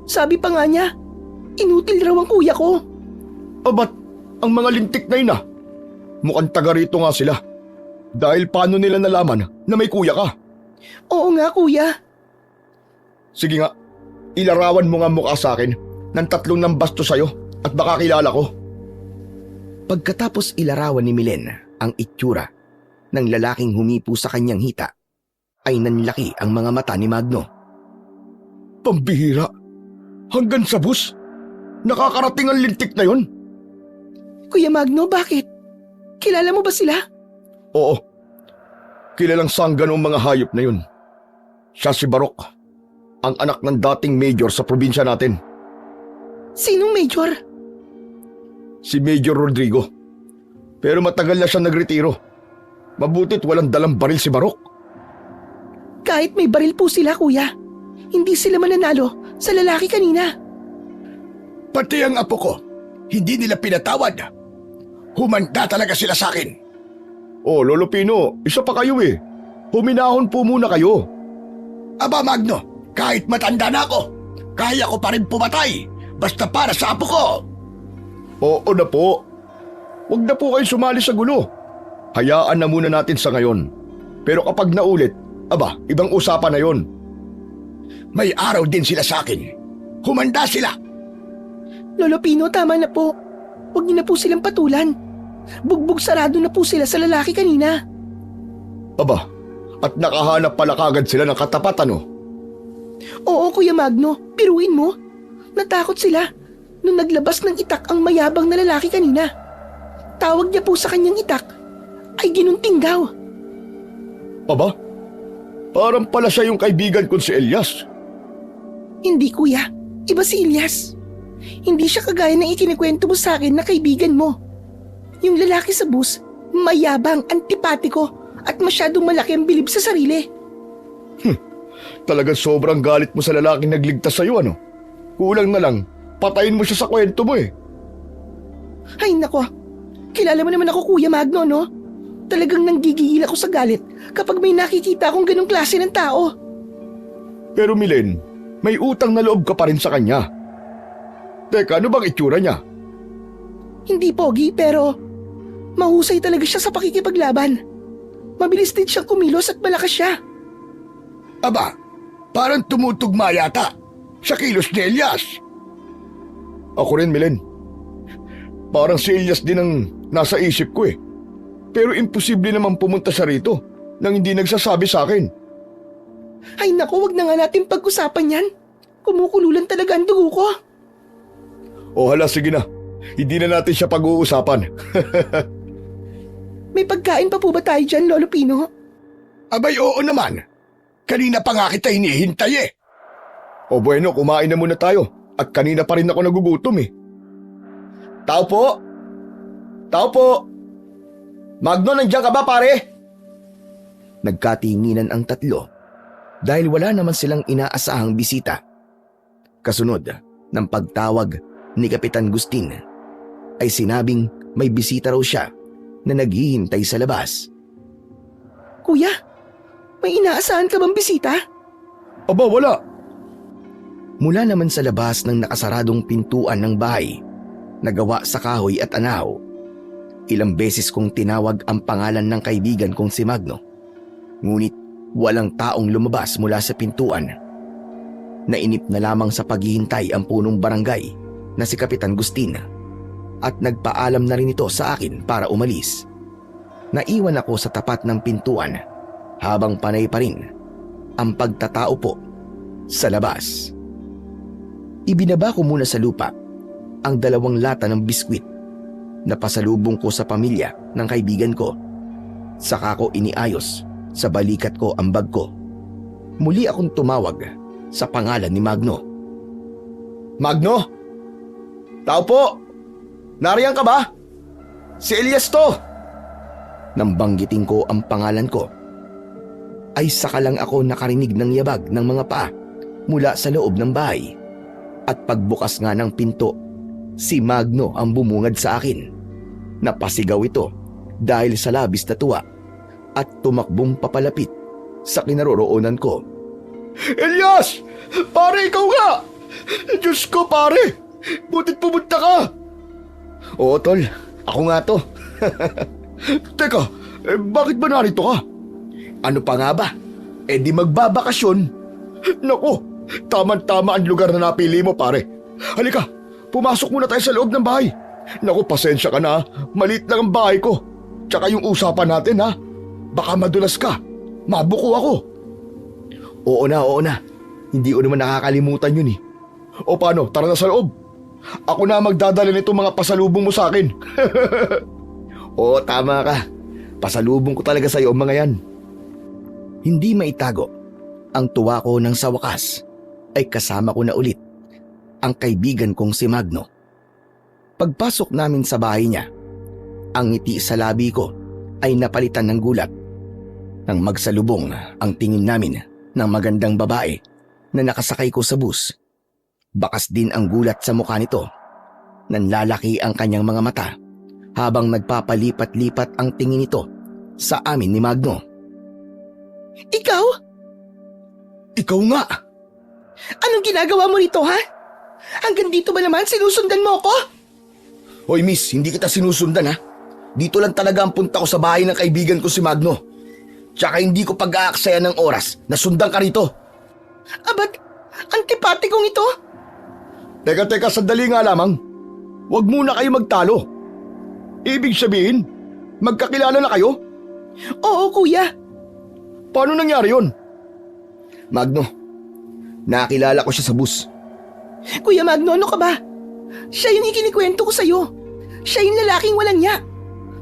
Sabi pa nga niya, inutil raw ang kuya ko. Abat, ang mga lintik na yun ah. Mukhang taga rito nga sila. Dahil paano nila nalaman na may kuya ka? Oo nga, Kuya. Sige nga, ilarawan mo nga mukha sa akin ng 3 ng basto sa'yo at baka kilala ko. Pagkatapos ilarawan ni Milen ang itsura ng lalaking humipo sa kanyang hita, ay nanlaki ang mga mata ni Magno. Pambihira. Hanggang sa bus. Nakakarating ang lintik na yon. Kuya Magno, bakit? Kilala mo ba sila? Oo. Kilalang sanggan ang mga hayop na yun. Siya si Barok, ang anak ng dating mayor sa probinsya natin. Sinong major? Si Major Rodrigo. Pero matagal na siya nagretiro. Mabuti't walang dalang baril si Barok. Kahit may baril po sila, Kuya, hindi sila mananalo sa lalaki kanina. Pati ang apo ko, hindi nila pinatawad. Humanda talaga sila sa akin. Oh, Lolo Pino, isa pa kayo eh. Huminahon po muna kayo. Aba Magno, kahit matanda na ako, kaya ko pa rin pumatay. Basta para sa apo ko. Oo na po. Huwag na po kayo sumali sa gulo. Hayaan na muna natin sa ngayon. Pero kapag naulit, aba, ibang usapan na yon. May araw din sila sa akin. Humanda sila. Lolo Pino, tama na po. Huwag niyo na po silang patulan. Bugbog sarado na po sila sa lalaki kanina. Aba, at nakahanap pala kagad sila ng katapatan oh. Oo, Kuya Magno, biruin mo. Natakot sila nung naglabas ng itak ang mayabang na lalaki kanina. Tawag niya po sa kanyang itak ay ginunting daw. Aba, parang pala siya yung kaibigan ko si Elias. Hindi, Kuya. Iba si Elias. Hindi siya kagaya ng ikinikwento mo sa akin na kaibigan mo. Yung lalaki sa bus, mayabang, antipatiko, at masyadong malaki ang bilib sa sarili. Talagang sobrang galit mo sa lalaking nagligtas sa'yo ano? Kulang na lang, patayin mo siya sa kwento mo eh. Ay nako, kilala mo naman ako, Kuya Magno, no? Talagang nanggigigil ako sa galit kapag may nakikita akong ganong klase ng tao. Pero Milen, may utang na loob ka pa rin sa kanya. Teka, ano bang itsura niya? Hindi pogi pero mahusay talaga siya sa pakikipaglaban. Mabilis din siyang kumilos at malakas siya. Aba, parang tumutugma yata sa kilos ni Elias. Ako rin, Milen. Parang si Elias din ang nasa isip ko eh. Pero imposible naman pumunta siya rito nang hindi nagsasabi sa akin. Ay naku, wag na nga natin pag-usapan yan. Kumukululan talaga ang dugo ko. O hala, sige na. Hindi na natin siya pag-uusapan. May pagkain pa po ba tayo dyan, Lolo Pino? Abay oo naman. Kanina pa nga kita hinihintay eh. O bueno, kumain na muna tayo. At kanina pa rin ako nagugutom eh. Tao po! Tao po! Magno, nandiyan ka ba pare? Nagkatinginan ang tatlo dahil wala naman silang inaasahang bisita. Kasunod ng pagtawag ni Kapitan Gustin ay sinabing may bisita raw siya na naghihintay sa labas. Kuya, may inaasahan ka bang bisita? Aba, wala. Mula naman sa labas ng nakasaradong pintuan ng bahay na gawa sa kahoy at anahaw, ilang beses kong tinawag ang pangalan ng kaibigan kong si Magno. Ngunit walang taong lumabas mula sa pintuan. Nainip na lamang sa paghihintay ang punong barangay na si Kapitan Gustin at nagpaalam na rin ito sa akin para umalis. Naiwan ako sa tapat ng pintuan habang panay pa rin ang pagtatao po sa labas. Ibinaba ko muna sa lupa ang 2 lata ng biskwit na pasalubong ko sa pamilya ng kaibigan ko. Saka ko iniayos sa balikat ko ang bag ko. Muli akong tumawag sa pangalan ni Magno. Magno? Tao po! Nariyan ka ba? Si Elias to! Nang banggitin ko ang pangalan ko, ay saka lang ako nakarinig ng yabag ng mga paa mula sa loob ng bahay. At pagbukas nga ng pinto, si Magno ang bumungad sa akin. Napasigaw ito dahil sa labis na tuwa at tumakbong papalapit sa kinaroroonan ko. Elias! Pare, ikaw nga! Diyos ko, pare! Butit pumunta ka! Oo, tol. Ako nga to. Teka, bakit ba narito ka? Ano pa nga ba? Di magbabakasyon. Naku, tama-tama ang lugar na napili mo, pare. Halika, pumasok muna tayo sa loob ng bahay. Naku, pasensya ka na. Maliit lang ang bahay ko. Tsaka yung usapan natin, ha? Baka madulas ka. Mabuko ako. Oo na. Hindi ko naman nakakalimutan yun eh. O paano, tara na sa loob. Ako na magdadala nito mga pasalubong mo sa akin. Oo, tama ka. Pasalubong ko talaga sa iyo mga yan. Hindi maitago ang tuwa ko nang sa wakas ay kasama ko na ulit ang kaibigan kong si Magno. Pagpasok namin sa bahay niya, ang ngiti sa labi ko ay napalitan ng gulat nang magsalubong ang tingin namin ng magandang babae na nakasakay ko sa bus. Bakas din ang gulat sa mukha nito. Nanlalaki ang kanyang mga mata habang nagpapalipat-lipat ang tingin nito sa amin ni Magno. Ikaw? Ikaw nga! Anong ginagawa mo rito, ha? Hanggang dito ba naman sinusundan mo ako? Hoy miss, hindi kita sinusundan ha. Dito lang talaga ang punta ko sa bahay ng kaibigan ko si Magno. Tsaka hindi ko pag-aaksaya ng oras na sundan ka rito. Abat, antipatikong ito? Teka, sandali nga lamang. Huwag muna kayo magtalo. Ibig sabihin, magkakilala na kayo? Oo, kuya. Paano nangyari yun? Magno, nakilala ko siya sa bus. Kuya Magno, ano ka ba? Siya yung ikinikwento ko sa'yo. Siya yung lalaking walang niya.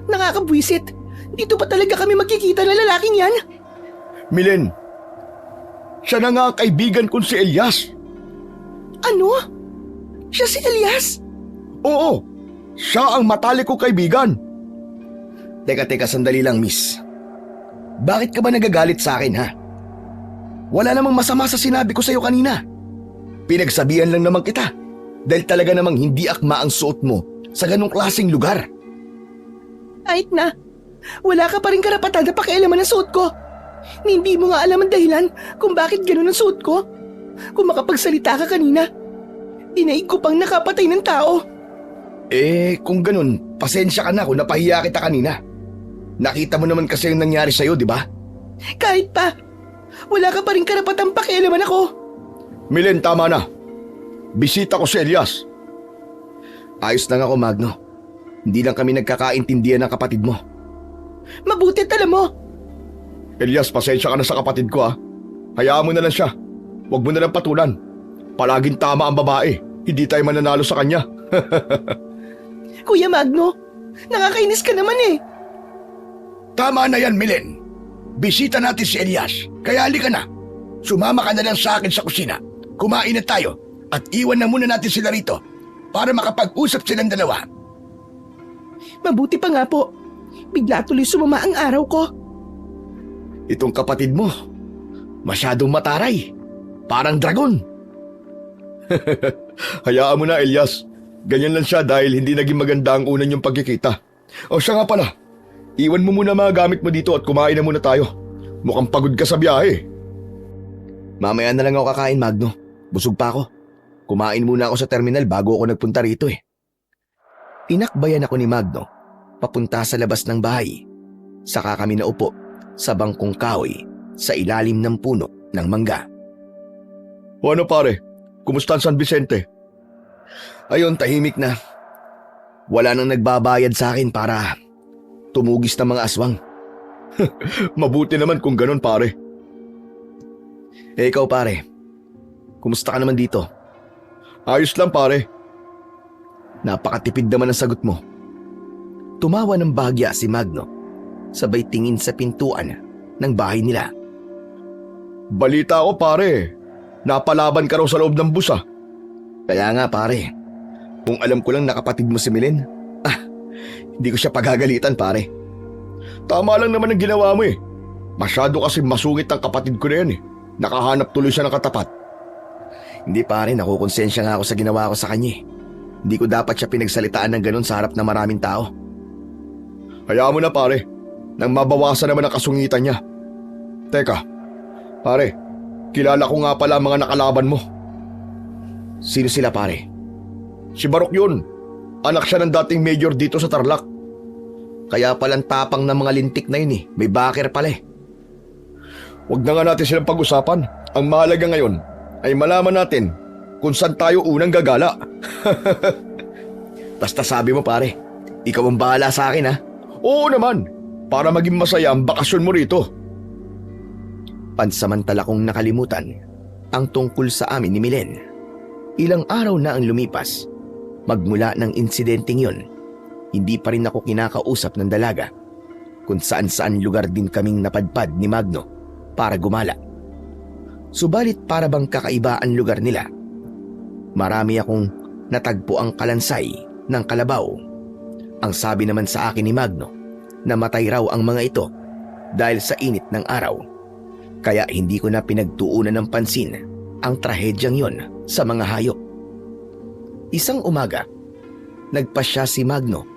Nakakabwisit. Dito pa talaga kami magkikita na lalaking yan? Milen, siya na nga ang kaibigan kong si Elias. Ano? Siya si Elias? Oo, siya ang matalik kong kaibigan. Teka, sandali lang miss. Bakit ka ba nagagalit sa akin ha? Wala namang masama sa sinabi ko sa'yo kanina. Pinagsabihan lang naman kita dahil talaga namang hindi akma ang suot mo sa ganong klaseng lugar. Kahit na, wala ka pa rin karapatan na pakialaman ang suot ko. Hindi mo nga alam ang dahilan kung bakit ganun ang suot ko. Kung makapagsalita ka kanina, dinaig ko pang nakapatay ng tao. Kung ganun, pasensya ka na kung napahiya kita kanina. Nakita mo naman kasi yung nangyari sa'yo, di ba? Kahit pa, wala ka pa rin karapatang pakialaman ako. Milen, tama na. Bisita ko si Elias. Ayos lang ako, Magno. Hindi lang kami nagkakaintindihan ng kapatid mo. Mabuti alam mo. Elias, pasensya ka na sa kapatid ko ha. Hayaan mo na lang siya. Huwag mo na lang patulan. Palaging tama ang babae. Hindi tayo mananalo sa kanya. Kuya Magno, nakakainis ka naman eh. Tama na yan, Milen. Bisita natin si Elias. Kaya halika na. Sumama ka na lang sa akin sa kusina. Kumain na tayo at iwan na muna natin sila rito para makapag-usap silang dalawa. Mabuti pa nga po. Bigla tuloy sumama ang araw ko. Itong kapatid mo, masyadong mataray. Parang dragon. Hayaan mo na, Elias. Ganyan lang siya dahil hindi naging maganda ang una niyong pagkikita. O siya nga pala, iwan mo muna mga gamit mo dito at kumain na muna tayo. Mukhang pagod ka sa biyahe. Mamaya na lang ako kakain, Magno. Busog pa ako. Kumain muna ako sa terminal bago ako nagpunta rito eh. Inakbayan ako ni Magno papunta sa labas ng bahay. Saka kami naupo sa bangkong kahoy sa ilalim ng puno ng mangga. O ano pare, kumusta ang San Vicente? Ayun, tahimik na. Wala nang nagbabayad sa akin para tumugis ng mga aswang. Mabuti naman kung ganun, pare. Ikaw pare, kumusta ka naman dito? Ayos lang, pare. Napakatipid naman ang sagot mo. Tumawa ng bahagya si Magno, sabay tingin sa pintuan ng bahay nila. Balita ko, pare. Napalaban ka raw sa loob ng bus, ah. Kaya nga pare, kung alam ko lang na kapatid mo si Milen, hindi ko siya pagagalitan pare. Tama lang naman ang ginawa mo eh. Masyado kasi masungit ang kapatid ko na yan eh. Nakahanap tuloy siya ng katapat. Hindi pare, nakukonsensya nga ako sa ginawa ko sa kanya. Hindi ko dapat siya pinagsalitaan ng ganun sa harap ng maraming tao. Hayaan mo na, pare. Nang mabawasan naman ang kasungitan niya. Teka, pare, kilala ko nga pala ang mga nakalaban mo. Sino sila pare? Si Barok yun. Anak siya ng dating mayor dito sa Tarlac. Kaya palang tapang ng mga lintik na yun eh. May baker pala eh. Huwag na nga natin silang pag-usapan. Ang mahalaga ngayon ay malaman natin kung saan tayo unang gagala. Basta sabi mo pare, ikaw ang bahala sa akin ha. Oo naman, para maging masaya ang bakasyon mo rito. Pansamantala kong nakalimutan ang tungkol sa amin ni Milen. Ilang araw na ang lumipas. Magmula ng insidenteng yon, hindi pa rin ako kinakausap ng dalaga. Kung saan-saan lugar din kaming napadpad ni Magno para gumala. Subalit para bang kakaiba ang lugar nila. Marami akong natagpo ang kalansay ng kalabaw. Ang sabi naman sa akin ni Magno, namatay raw ang mga ito dahil sa init ng araw. Kaya hindi ko na pinagtuunan ng pansin ang trahedyang yon sa mga hayop. Isang umaga, nagpasya si Magno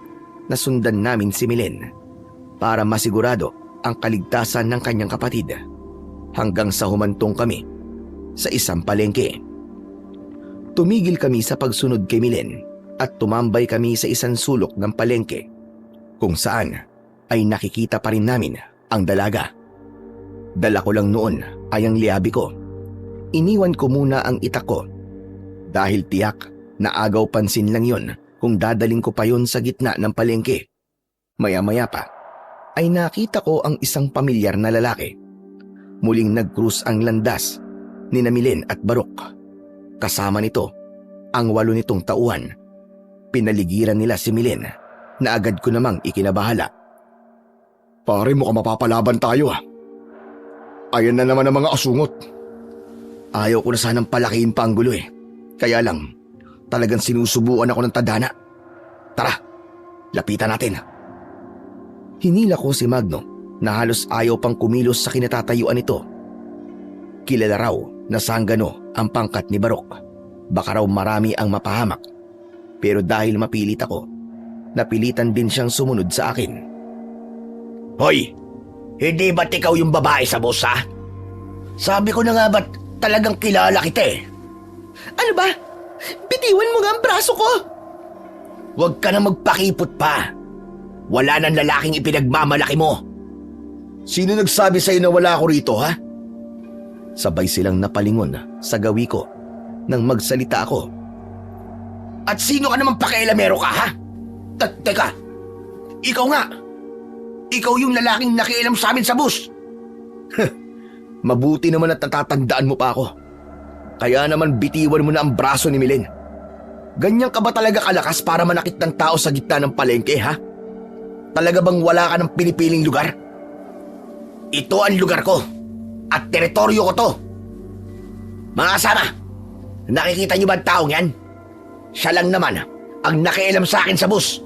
na sundan namin si Milen para masigurado ang kaligtasan ng kanyang kapatid hanggang sa humantong kami sa isang palengke. Tumigil kami sa pagsunod kay Milen at tumambay kami sa isang sulok ng palengke kung saan ay nakikita pa rin namin ang dalaga. Dala ko lang noon ay ang liabi ko. Iniwan ko muna ang itak ko dahil tiyak na agaw pansin lang yon kung dadaling ko pa yon sa gitna ng palengke. Maya-maya pa ay nakita ko ang isang pamilyar na lalaki. Muling nag-cruise ang landas ni Milen at Barok. Kasama nito ang 8 nitong tauhan. Pinaligiran nila si Milen na agad ko namang ikinabahala. Pare, mukhang mapapalaban tayo ah. Ayan na naman ang mga asungot. Ayaw ko na sanang palakihin pa ang gulo eh. Kaya lang, talagang sinusubuan ako ng tadhana. Tara, lapitan natin. Hinila ko si Magno na halos ayaw pang kumilos sa kinatatayuan nito. Kilala raw na sanggano ang pangkat ni Barok. Baka raw marami ang mapahamak. Pero dahil mapilit ako, napilitan din siyang sumunod sa akin. Hoy, hindi ba't ikaw yung babae sa bus, ha? Sabi ko na nga ba't talagang kilala kita eh. Ano ba? Bitiwan mo nga ang braso ko! Huwag ka na magpakipot pa. Wala nang lalaking ipinagmamalaki mo. Sino nagsabi sa'yo na wala ako rito, ha? Sabay silang napalingon sa gawi ko nang magsalita ako. At sino ka naman pakialamero ka, ha? Teka, ikaw nga. Ikaw yung lalaking nakialam sa amin sa bus. Mabuti naman at natatandaan mo pa ako. Kaya naman bitiwan mo na ang braso ni Milen. Ganyan ka ba talaga kalakas para manakit ng tao sa gitna ng palengke, ha? Talaga bang wala ka ng pinipiling lugar? Ito ang lugar ko at teritoryo ko to. Mga kasama, nakikita niyo ba ang taong yan? Siya lang naman ang nakialam sa akin sa bus.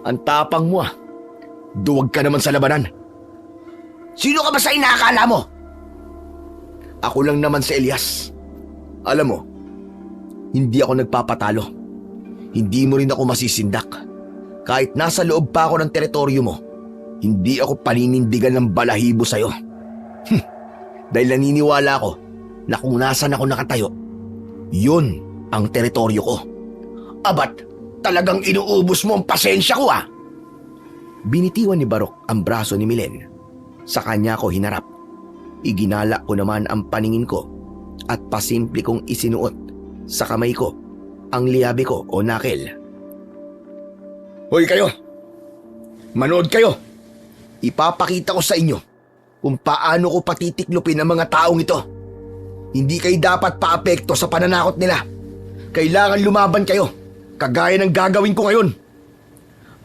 Ang tapang mo, ah. Duwag ka naman sa labanan. Sino ka ba sa inaakala mo? Ako lang naman si Elias. Alam mo, hindi ako nagpapatalo. Hindi mo rin ako masisindak. Kahit nasa loob pa ako ng teritoryo mo, hindi ako paninindigan ng balahibo sa'yo. Dahil naniniwala ako na kung nasan ako nakatayo, yun ang teritoryo ko. Abat, talagang inuubos mo ang pasensya ko, ah. Binitiwan ni Barok ang braso ni Milen. Sa kanya ko hinarap. Iginala ko naman ang paningin ko at pasimple kong isinuot sa kamay ko ang liabi ko o nakel. Hoy kayo! Manood kayo! Ipapakita ko sa inyo kung paano ko patitiklopin ang mga taong ito. Hindi kayo dapat paapekto sa pananakot nila. Kailangan lumaban kayo, kagaya ng gagawin ko ngayon.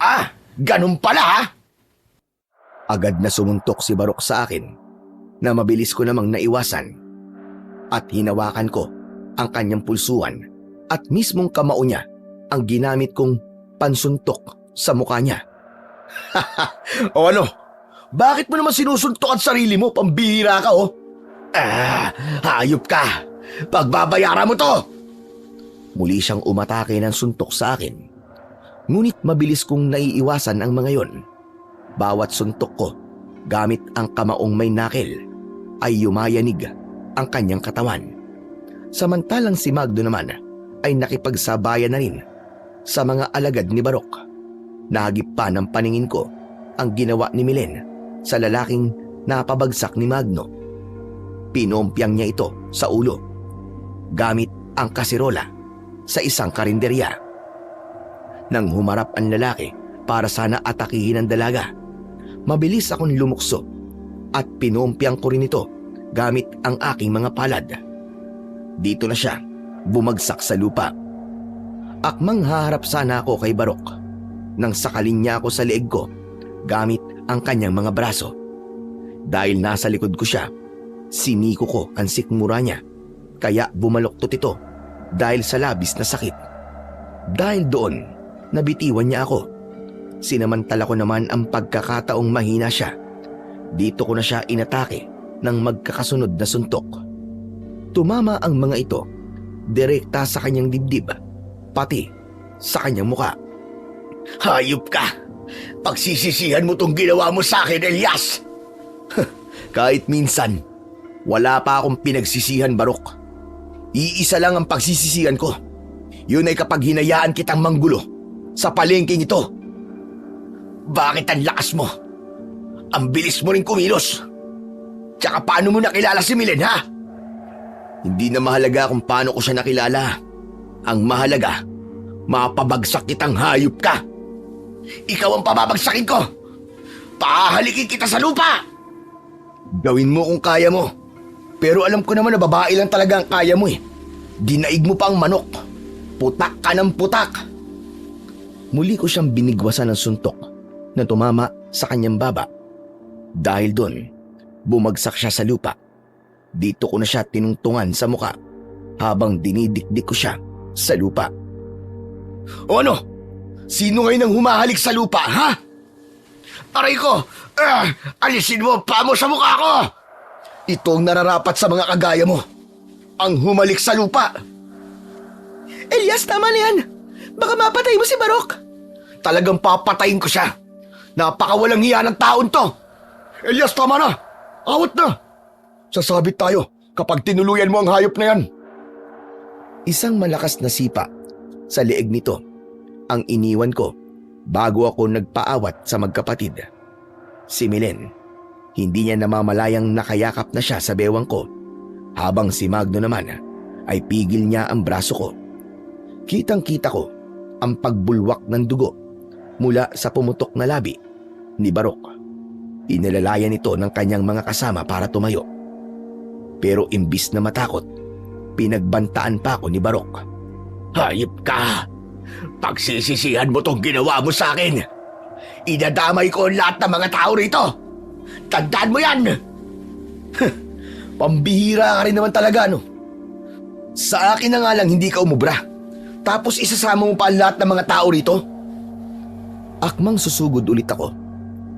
Ah, ganun pala ha? Agad na sumuntok si Barok sa akin na mabilis ko namang naiwasan at hinawakan ko ang kanyang pulsuan at mismong kamao niya ang ginamit kong pansuntok sa mukha niya. O ano? Bakit mo naman sinusuntok ang sarili mo? Pambihira ka oh. Hayop ka. Pagbabayaran mo to. Muli siyang umatake ng suntok sa akin. Ngunit mabilis kong naiiwasan ang mga yon. Bawat suntok ko, gamit ang kamaong may nakil, ay yumayanig ang kanyang katawan. Samantalang si Magdo naman ay nakipagsabayan na rin sa mga alagad ni Barok. Nahagip pa ng paningin ko ang ginawa ni Milen sa lalaking napabagsak ni Magno. Pinompiang niya ito sa ulo gamit ang kasirola sa isang karinderya. Nang humarap ang lalaki para sana atakihin ang dalaga, mabilis akong lumukso at pinompiang ko rin ito gamit ang aking mga palad. Dito na siya bumagsak sa lupa. Akmang haharap sana ako kay Barok nang sakalin niya ako sa leeg ko gamit ang kanyang mga braso. Dahil nasa likod ko siya, siniko ko ang sikmura niya, kaya bumaloktot ito dahil sa labis na sakit. Dahil doon, nabitiwan niya ako. Sinamantala ko naman ang pagkakataong mahina siya. Dito ko na siya inatake ng magkakasunod na suntok. Tumama ang mga ito direkta sa kanyang dibdib, pati sa kanyang muka. Hayop ka. Pagsisisihan mo tong ginawa mo sa akin, Elias. Kahit minsan, wala pa akong pinagsisihan, Barok. Iisa lang ang pagsisisihan ko. Yun ay kapag hinayaan kitang manggulo sa palengking ito. Bakit ang lakas mo? Ang bilis mo rin kumilos. Tsaka paano mo nakilala si Milen, ha? Hindi na mahalaga kung paano ko siya nakilala. Ang mahalaga, mapabagsak kitang hayop ka. Ikaw ang pababagsakin ko. Pahalikin kita sa lupa. Gawin mo kung kaya mo. Pero alam ko naman na babae lang talaga ang kaya mo eh. Dinaig mo pa ang manok. Putak ka ng putak. Muli ko siyang binigwasan ng suntok na tumama sa kanyang baba. Dahil doon, bumagsak siya sa lupa. Dito ko na siya tinungtungan sa muka habang dinidikdik ko siya sa lupa. O ano? Sino ngayon ang humahalik sa lupa, ha? Aray ko! Alisin mo pa mo sa mukha ko! Ito ang nararapat sa mga kagaya mo. Ang humalik sa lupa. Elias, tama na yan. Baka mapatay mo si Barok. Talagang papatayin ko siya. Napakawalang hiya ng taon to. Elias, tama na. Awat na. Sasabit tayo kapag tinuluyan mo ang hayop na yan. Isang malakas na sipa sa leeg nito ang iniwan ko bago ako nagpaawat sa magkapatid. Si Milen, hindi niya namamalayang nakayakap na siya sa bewang ko, habang si Magno naman ay pigil niya ang braso ko. Kitang-kita ko ang pagbulwak ng dugo mula sa pumutok na labi ni Barok. Inalalayan ito ng kanyang mga kasama para tumayo. Pero imbis na matakot, pinagbantaan pa ako ni Barok. Hayop ka! Pagsisisihan mo tong ginawa mo sa akin. Idadamay ko ang lahat ng mga tao rito. Tandaan mo yan! Pambihira ka rin naman talaga, no? Sa akin na nga lang hindi ka umubra. Tapos isasama mo pa ang lahat ng mga tao rito? Akmang susugod ulit ako.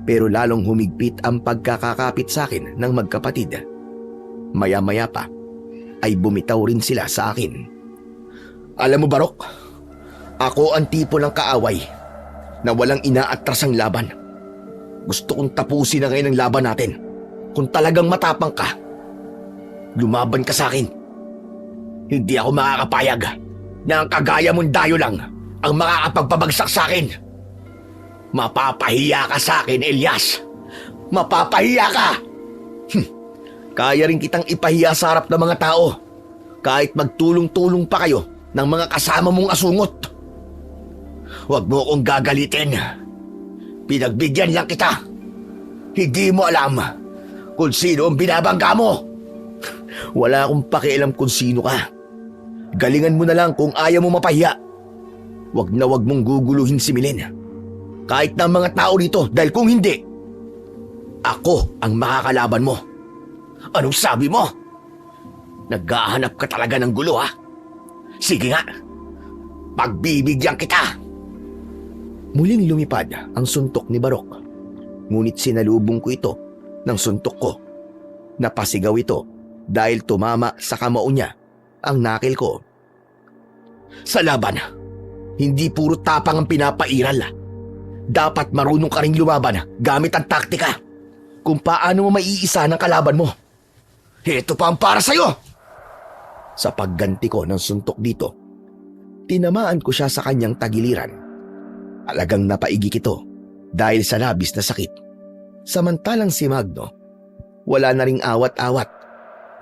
Pero lalong humigpit ang pagkakakapit sa akin ng magkapatid. Maya-maya pa ay bumitaw rin sila sa akin. Alam mo, Barok, ako ang tipo ng kaaway na walang inaatras ang laban. Gusto kong tapusin na ngayon ang laban natin. Kung talagang matapang ka, lumaban ka sa akin. Hindi ako makakapayag na ang kagaya mong dayo lang ang makakapagpabagsak sa akin. Mapapahiya ka sa akin, Elias. Mapapahiya ka! Kaya rin kitang ipahiya sa harap ng mga tao kahit magtulong-tulong pa kayo ng mga kasama mong asungot. Huwag mo akong gagalitin. Pinagbigyan lang kita. Hindi mo alam kung sino ang binabangga mo. Wala akong pakialam kung sino ka. Galingan mo na lang kung ayaw mo mapahiya. Wag na wag mong guguluhin si Milen. Kahit ng mga tao dito, dahil kung hindi, ako ang makakalaban mo. Anong sabi mo? Naghahanap ka talaga ng gulo, ha? Sige nga, pagbibigyan kita. Muling lumipad ang suntok ni Barok. Ngunit sinalubong ko ito ng suntok ko. Napasigaw ito dahil tumama sa kamao niya ang nakil ko. Sa laban, hindi puro tapang ang pinapairal. Dapat marunong ka ring lumaban gamit ang taktika kung paano mo maiisa ng kalaban mo. Ito pa ang para sa'yo! Sa pagganti ko ng suntok dito, tinamaan ko siya sa kanyang tagiliran. Alagang napaigik ito dahil sa labis na sakit. Samantalang si Magno, wala na ring awat-awat.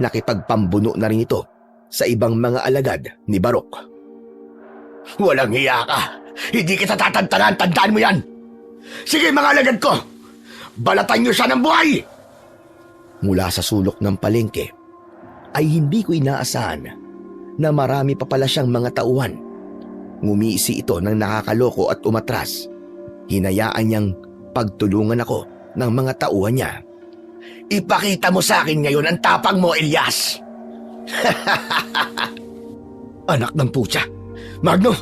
Nakipagpambuno na rin ito sa ibang mga alagad ni Barok. Walang hiya ka! Hindi kita tatantanan, tandaan mo yan! Sige mga alagad ko! Balatan niyo siya ng buhay! Mula sa sulok ng palengke, ay hindi ko inaasahan na marami pa pala siyang mga tauhan. Ngumisi ito ng nakakaloko at umatras. Hinayaan niyang pagtulungan ako ng mga tauhan niya. Ipakita mo sa akin ngayon ang tapang mo, Elias! Anak ng putya! Magno,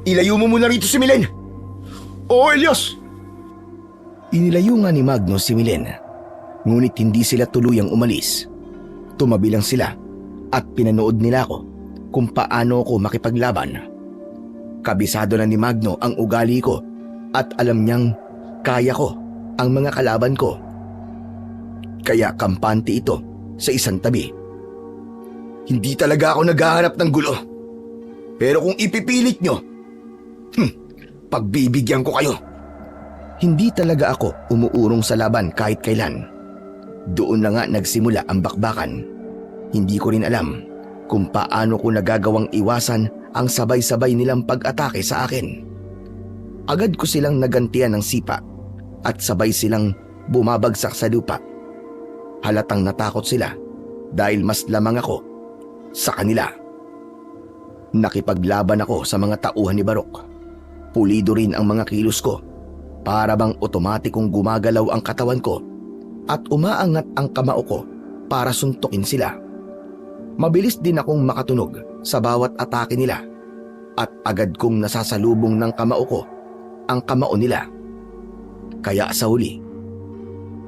ilayo mo muna rito si Milen! Oo, Elias! Inilayo nga ni Magno si Milen, ngunit hindi sila tuluyang umalis. Tumabi lang sila at pinanood nila ako kung paano ako makipaglaban. Kabisado na ni Magno ang ugali ko at alam niyang kaya ko ang mga kalaban ko. Kaya kampante ito sa isang tabi. Hindi talaga ako naghahanap ng gulo. Pero kung ipipilit nyo, pagbibigyan ko kayo. Hindi talaga ako umuurong sa laban kahit kailan. Doon na nga nagsimula ang bakbakan. Hindi ko rin alam kung paano ko nagagawang iwasan ang sabay-sabay nilang pag-atake sa akin. Agad ko silang nagantian ng sipa at sabay silang bumabagsak sa lupa. Halatang natakot sila dahil mas lamang ako sa kanila. Nakipaglaban ako sa mga tauhan ni Barok. Pulido rin ang mga kilos ko. Para bang otomatikong gumagalaw ang katawan ko at umaangat ang kamao ko para suntukin sila. Mabilis din akong makatunog sa bawat atake nila at agad kong nasasalubong ng kamao ko ang kamao nila. Kaya sa huli,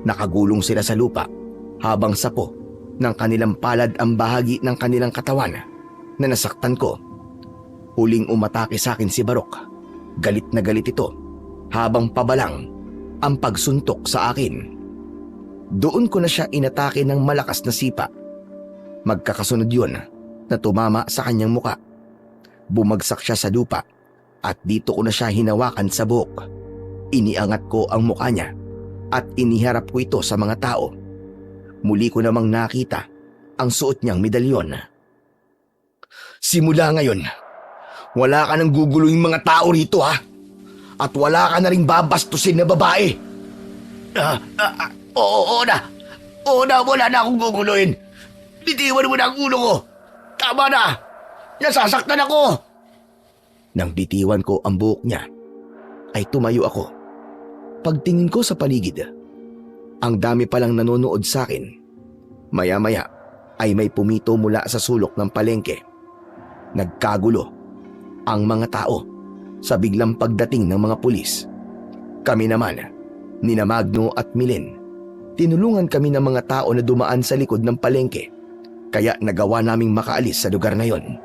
nakagulong sila sa lupa habang sapo ng kanilang palad ang bahagi ng kanilang katawan na nasaktan ko. Huling umatake sa akin si Barok. Galit na galit ito habang pabalang ang pagsuntok sa akin. Doon ko na siya inatake ng malakas na sipa. Magkakasunod yun na tumama sa kanyang muka. Bumagsak siya sa lupa at dito ko na siya hinawakan sa buhok. Iniangat ko ang muka niya at iniharap ko ito sa mga tao. Muli ko namang nakita ang suot niyang medalyon. Simula ngayon, wala ka nang guguluhin mga tao rito, ha? At wala ka na rin babastusin na babae. Oo na, wala na akong guguluhin. Bitiwan mo na ang ulo ko. Tama na, nasasaktan ako. Nang bitiwan ko ang buhok niya, ay tumayo ako. Pagtingin ko sa paligid, ang dami palang nanonood sa akin. Maya-maya ay may pumito mula sa sulok ng palengke. Nagkagulo ang mga tao sa biglang pagdating ng mga pulis. Kami naman, nina Magno at Milen, tinulungan kami ng mga tao na dumaan sa likod ng palengke, kaya nagawa naming makaalis sa lugar na yon.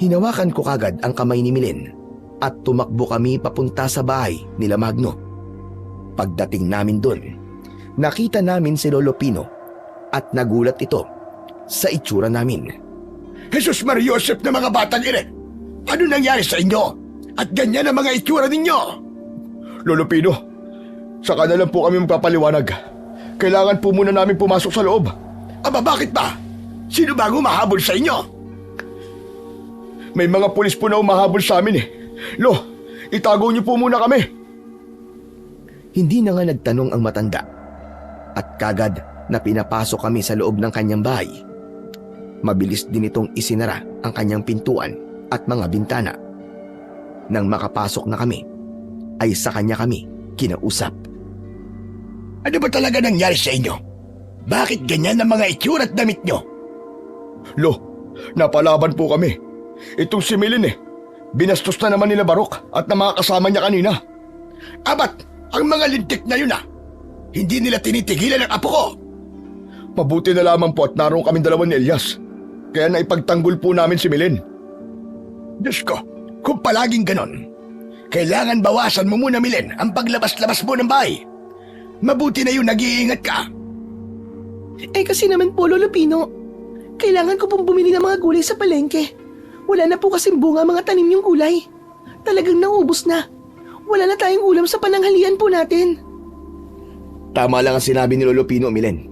Hinawakan ko kagad ang kamay ni Milen at tumakbo kami papunta sa bahay nila Magno. Pagdating namin doon, nakita namin si Lolo Pino at nagulat ito sa itsura namin. Jesus Maria Joseph na mga batang ine! Ano nangyari sa inyo? At ganyan ang mga itsura ninyo! Lolo Pino, saka na lang po kami magpapaliwanag. Kailangan po muna namin pumasok sa loob. Aba bakit ba? Sino ba humahabol sa inyo? May mga pulis po na umahabol sa amin eh. Lo, itago niyo po muna kami. Hindi na nga nagtanong ang matanda At kagad na pinapasok kami sa loob ng kanyang bahay, mabilis din itong isinara ang kanyang pintuan at mga bintana. Nang makapasok na kami, ay sa kanya kami kinausap. Ano ba talaga nangyari sa inyo? Bakit ganyan ang mga itsura at damit nyo? Lo, napalaban po kami. Itong si Milin binastos na naman nila Barok at ng mga kasama niya kanina. Abat, ang mga lintik na yun hindi nila tinitigilan ang apo ko. Mabuti na lamang po at naroon kaming dalawa ni Elias. Kaya naipagtanggol po namin si Milin. Diyos ko, kung palaging ganon, kailangan bawasan mo muna, Milen, ang paglabas-labas mo ng bahay. Mabuti na yun nag-iingat ka. Kasi naman po, Lolo Pino, kailangan ko pong bumili ng mga gulay sa palengke. Wala na po kasing bunga mga tanim yung gulay. Talagang naubos na. Wala na tayong ulam sa pananghalian po natin. Tama lang ang sinabi ni Lolo Pino, Milen.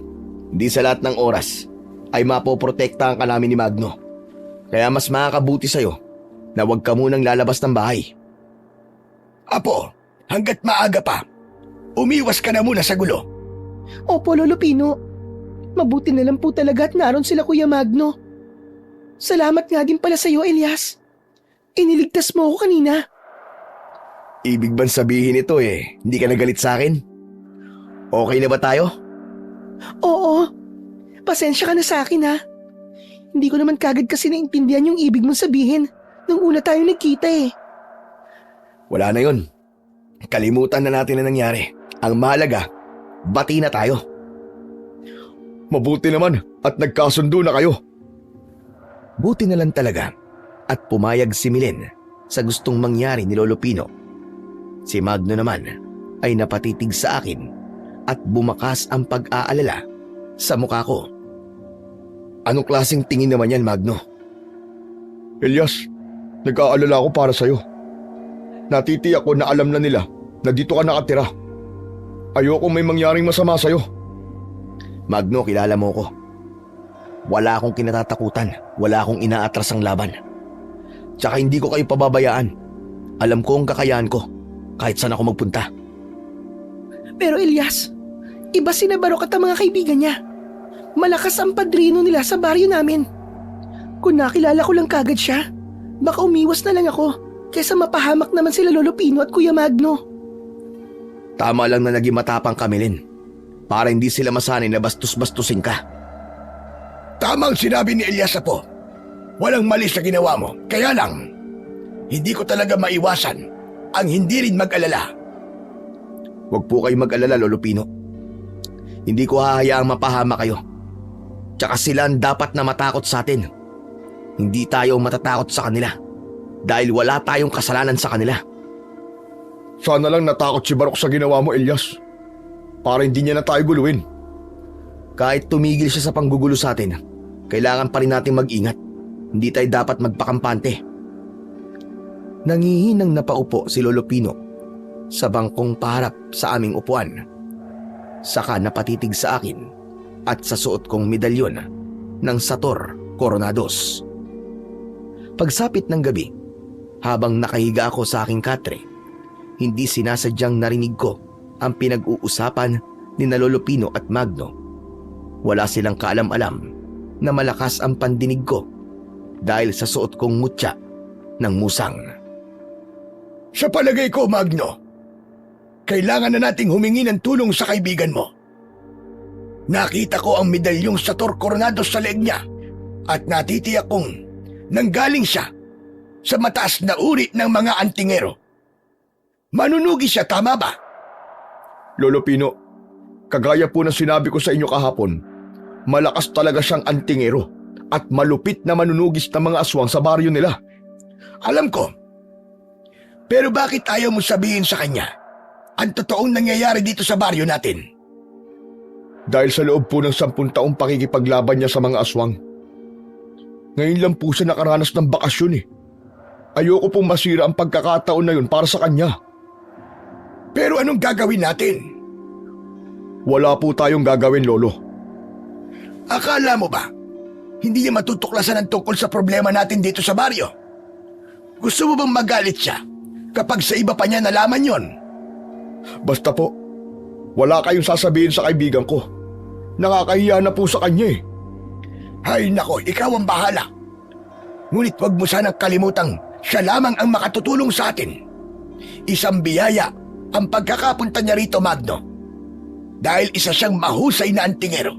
Hindi sa lahat ng oras ay mapoprotektahan ka namin ni Magno. Kaya mas makakabuti sa'yo na huwag ka munang lalabas ng bahay. Apo, hanggat maaga pa, umiwas ka na muna sa gulo. Opo, Lolo Pino. Mabuti na lang po talaga at naroon sila Kuya Magno. Salamat nga din pala sa'yo, Elias. Iniligtas mo ako kanina. Ibig bang sabihin ito hindi ka nagalit sa akin? Okay na ba tayo? Oo. Pasensya ka na sa akin ha. Hindi ko naman kagad kasi naintindihan yung ibig mong sabihin nung una tayong nagkita Wala na yun. Kalimutan na natin na nangyari. Ang mahalaga, bati na tayo. Mabuti naman at nagkasundo na kayo. Buti na lang talaga at pumayag si Milen sa gustong mangyari ni Lolo Pino. Si Magno naman ay napatitig sa akin at bumakas ang pag-aalala sa mukha ko. Anong klaseng tingin naman yan, Magno? Elias, nag-aalala ako para sa'yo. Natitiyak ko na alam na nila na dito ka nakatira. Ayoko may mangyaring masama sa'yo. Magno, kilala mo ko. Wala akong kinatatakutan, wala akong inaatrasang laban. Tsaka hindi ko kayo pababayaan. Alam ko ang kakayahan ko kahit saan ako magpunta. Pero Elias, iba si Barok at ang mga kaibigan niya. Malakas ang padrino nila sa baryo namin. Kung nakilala ko lang kagad siya, baka umiwas na lang ako kaysa mapahamak naman sila Lolo Pino at Kuya Magno. Tama lang na naging matapang kami, Lin, para hindi sila masanay na bastos-bastusin ka. Tamang sinabi ni Elias, Apo. Walang mali sa ginawa mo. Kaya lang, hindi ko talaga maiwasan ang hindi rin mag-alala. Huwag po kayo mag-alala, Lolo Pino. Hindi ko hahayaang mapahama kayo. Tsaka sila ang dapat na matakot sa atin. Hindi tayo matatakot sa kanila dahil wala tayong kasalanan sa kanila. Sana lang natakot si Barok sa ginawa mo, Elias. Para hindi niya na tayo guluhin. Kahit tumigil siya sa panggugulo sa atin, kailangan pa rin natin mag-ingat. Hindi tayo dapat magpakampante. Nangihinang napaupo si Lolo Pino sa bangkong paharap sa aming upuan. Saka napatitig sa akin at sa suot kong medalyon ng Sator Coronados. Pagsapit ng gabi, habang nakahiga ako sa aking katre, hindi sinasadyang narinig ko ang pinag-uusapan ni Lolo Pino at Magno. Wala silang kaalam-alam na malakas ang pandinig ko dahil sa suot kong mutya ng musang. Sa palagay ko, Magno, kailangan na nating humingi ng tulong sa kaibigan mo. Nakita ko ang medalyong Sator Coronados sa leeg niya at natitiyak kong nanggaling siya sa mataas na uri ng mga antingero. Manunugi siya, tama ba? Lolo Pino, kagaya po ng sinabi ko sa inyo kahapon, malakas talaga siyang antingero at malupit na manunugis ng mga aswang sa baryo nila. Alam ko. Pero bakit ayaw mo sabihin sa kanya ang totoong nangyayari dito sa baryo natin? Dahil sa loob po ng 10 taong pakikipaglaban niya sa mga aswang. Ngayon lang po siya nakaranas ng bakasyon Ayoko pong masira ang pagkakataon na yun para sa kanya. Pero anong gagawin natin? Wala po tayong gagawin, Lolo. Akala mo ba, hindi niya matutuklasan ang tungkol sa problema natin dito sa baryo? Gusto mo bang magalit siya kapag sa iba pa niya nalaman yon? Basta po, Wala kayong sasabihin sa kaibigan ko. Nakakahiya na po sa kanya eh. Hay nako, ikaw ang bahala. Ngunit wag mo sanang kalimutang siya lamang ang makatutulong sa atin. Isang biyaya ang pagkakapunta niya rito, Magno. Dahil isa siyang mahusay na antingero.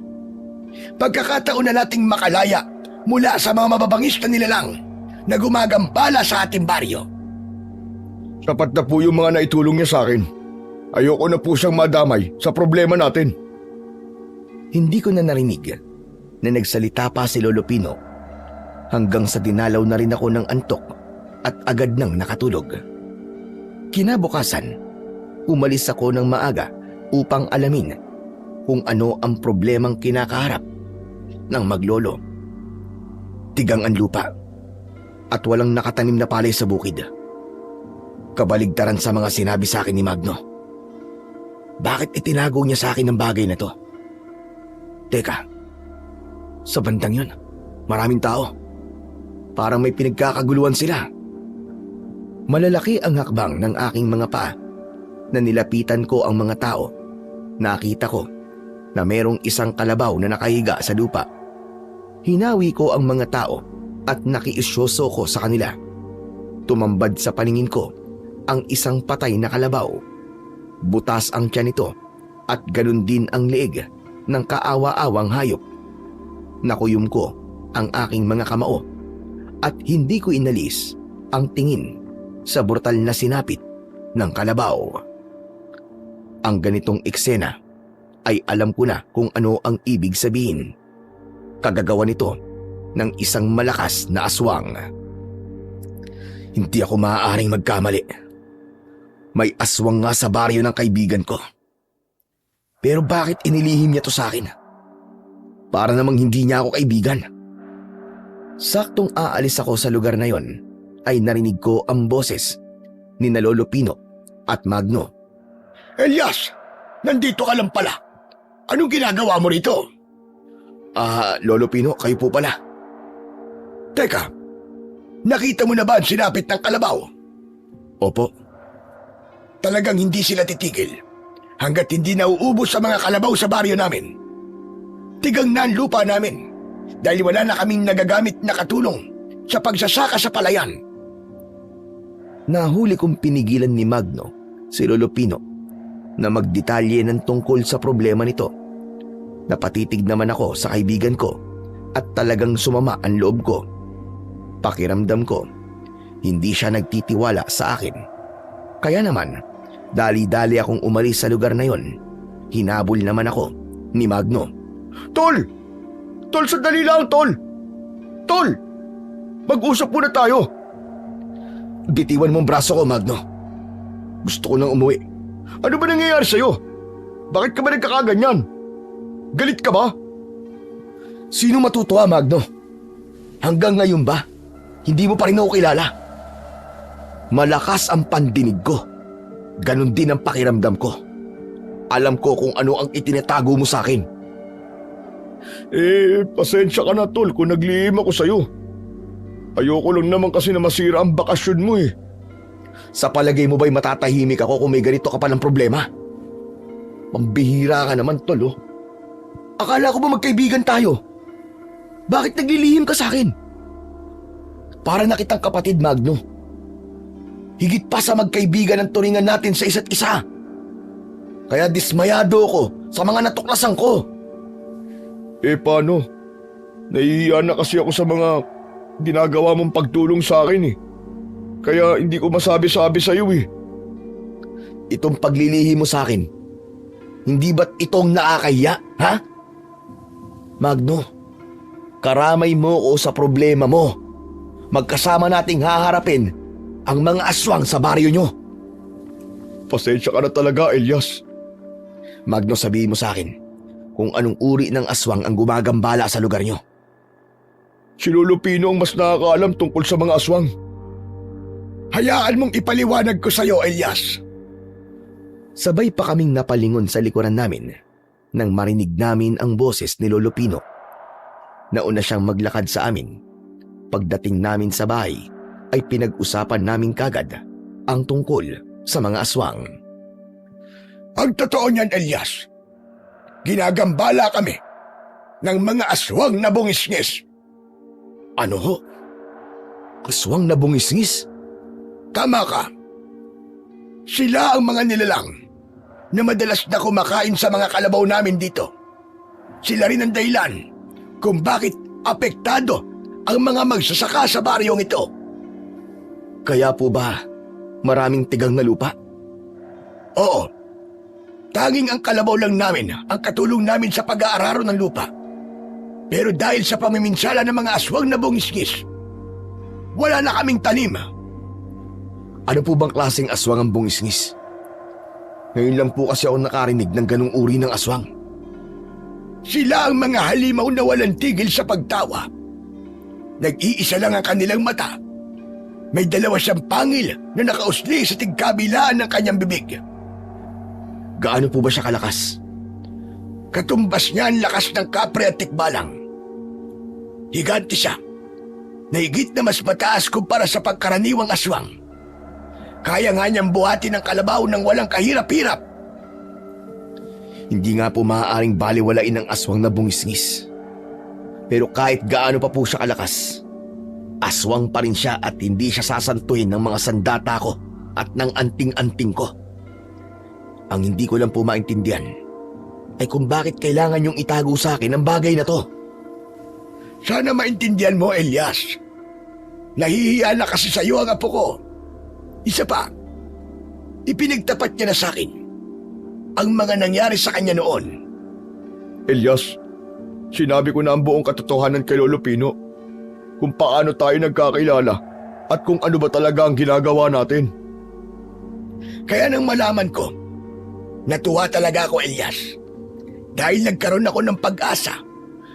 Pagkakataon na nating makalaya mula sa mga mababangis na nilalang na gumagambala sa ating baryo. Sapat na po yung mga naitulong niya sa akin. Ayoko na po siyang madamay sa problema natin. Hindi ko na narinig na nagsalita pa si Lolo Pino hanggang sa dinalaw na rin ako ng antok at agad nang nakatulog. Kinabukasan, umalis ako ng maaga upang alamin kung ano ang problemang kinakaharap ng maglolo. Tigang ang lupa at walang nakatanim na palay sa bukid. Kabaligtaran sa mga sinabi sa akin ni Magno. Bakit itinago niya sa akin ang bagay na to? Teka, sa bandang yun, maraming tao. Parang may pinagkakaguluhan sila. Malalaki ang hakbang ng aking mga paa na nilapitan ko ang mga tao. Nakita ko na merong isang kalabaw na nakahiga sa lupa. Hinawi ko ang mga tao at nakiisyoso ko sa kanila. Tumambad sa paningin ko ang isang patay na kalabaw. Butas ang tiyan nito at ganun din ang leeg ng kaawa-awang hayop. Nakuyom ko ang aking mga kamao at hindi ko inalis ang tingin sa brutal na sinapit ng kalabaw. Ang ganitong eksena ay alam ko na kung ano ang ibig sabihin. Kagagawa nito ng isang malakas na aswang. Hindi ako maaaring magkamali. May aswang nga sa baryo ng kaibigan ko. Pero bakit inilihim niya to sa akin? Para namang hindi niya ako kaibigan. Saktong aalis ako sa lugar na yon, ay narinig ko ang boses ni Lolo Pino at Magno. Elias, nandito ka lang pala. Anong ginagawa mo rito? Lolo Pino, kayo po pala. Teka, nakita mo na ba ang sinapit ng kalabaw? Opo. Talagang hindi sila titigil hanggat hindi nauubos sa mga kalabaw sa baryo namin. Tigang na ang lupa namin dahil wala na kaming nagagamit na katulong sa pagsasaka sa palayan. Nahuli kong pinigilan ni Magno si Lolo Pino na magdetalye ng tungkol sa problema nito. Napatitig naman ako sa kaibigan ko at talagang sumama ang loob ko. Pakiramdam ko, hindi siya nagtitiwala sa akin. Kaya naman, dali-dali akong umalis sa lugar na yon. Hinabol naman ako ni Magno. Tol! Tol, sandali lang, Tol! Tol! Mag-usap muna tayo! Bitiwan mong braso ko, Magno. Gusto ko nang umuwi. Ano ba nangyayari sa'yo? Bakit ka ba nagkakaganyan? Galit ka ba? Sino matutuwa, Magno? Hanggang ngayon ba, hindi mo pa rin ako kilala? Malakas ang pandinig ko. Ganon din ang pakiramdam ko. Alam ko kung ano ang itinatago mo sa akin. Pasensya ka na, Tol, kung naglihim ako sa'yo. Ayoko lang naman kasi na masira ang bakasyon mo eh. Sa palagay mo ba'y matatahimik ako kung may ganito ka palang problema? Pambihira ka naman, Tol, oh. Akala ko ba magkaibigan tayo? Bakit naglilihim ka sa akin? Para na kitang kapatid, Magno. Higit pa sa magkaibigan ang turingan natin sa isa't isa. Kaya dismayado ko sa mga natuklasan ko. Paano? Nahihiya na kasi ako sa mga ginagawa mong pagtulong sa akin eh. Kaya hindi ko masabi-sabi sa'yo eh. Itong paglilihi mo sa akin, hindi ba't itong nakakahiya, ha? Magno, karamay mo o sa problema mo. Magkasama nating haharapin ang mga aswang sa baryo nyo. Pasensya ka na talaga, Elias. Magno, sabihin mo sa akin kung anong uri ng aswang ang gumagambala sa lugar nyo. Si Lolo Pino ang mas nakakaalam tungkol sa mga aswang. Hayaan mong ipaliwanag ko sa'yo, Elias. Sabay pa kaming napalingon sa likuran namin nang marinig namin ang boses ni Lolo Pino. Nauna siyang maglakad sa amin. Pagdating namin sa bahay ay pinag-usapan namin kagad ang tungkol sa mga aswang. Ang totoo niyan, Elias, ginagambala kami ng mga aswang na bungis-ngis. Ano ho? Aswang na bungis-ngis? Tama ka. Sila ang mga nilalang na madalas na kumakain sa mga kalabaw namin dito. Sila rin ang dahilan kung bakit apektado ang mga magsasaka sa baryong ito. Kaya po ba maraming tigang na lupa? Oo. Tanging ang kalabaw lang namin ang katulong namin sa pag-aararo ng lupa. Pero dahil sa pamiminsala ng mga aswang na bungis-ngis, wala na kaming tanim. Ano po bang klaseng aswang ang bungis-ngis? Ngayon lang po kasi ako nakarinig ng ganung uri ng aswang. Sila ang mga halimaw na walang tigil sa pagtawa. Nag-iisa lang ang kanilang mata. May dalawa siyang pangil na nakausli sa tigkabilaan ng kanyang bibig. Gaano po ba siya kalakas? Katumbas niya ang lakas ng kapre at tikbalang. Higante siya. Nahigit na mas mataas kumpara sa pagkaraniwang aswang. Kaya nga niyang buhatin ang kalabaw ng walang kahirap-hirap. Hindi nga po maaaring baliwalain ang aswang na bungis-ngis. Pero kahit gaano pa po siya kalakas, aswang pa rin siya at hindi siya sasantuin ng mga sandata ko at ng anting-anting ko. Ang hindi ko lang po maintindihan ay kung bakit kailangan niyong itago sa akin ang bagay na to. Sana maintindihan mo, Elias. Nahihiya na kasi sa iyo ang apo ko. Isa pa, ipinagtapat niya na sa akin ang mga nangyari sa kanya noon. Elias, sinabi ko na ang buong katotohanan kay Lolo Pino kung paano tayo nagkakilala at kung ano ba talaga ang ginagawa natin. Kaya nang malaman ko, natuwa talaga ako, Elias. Dahil nagkaroon ako ng pag-asa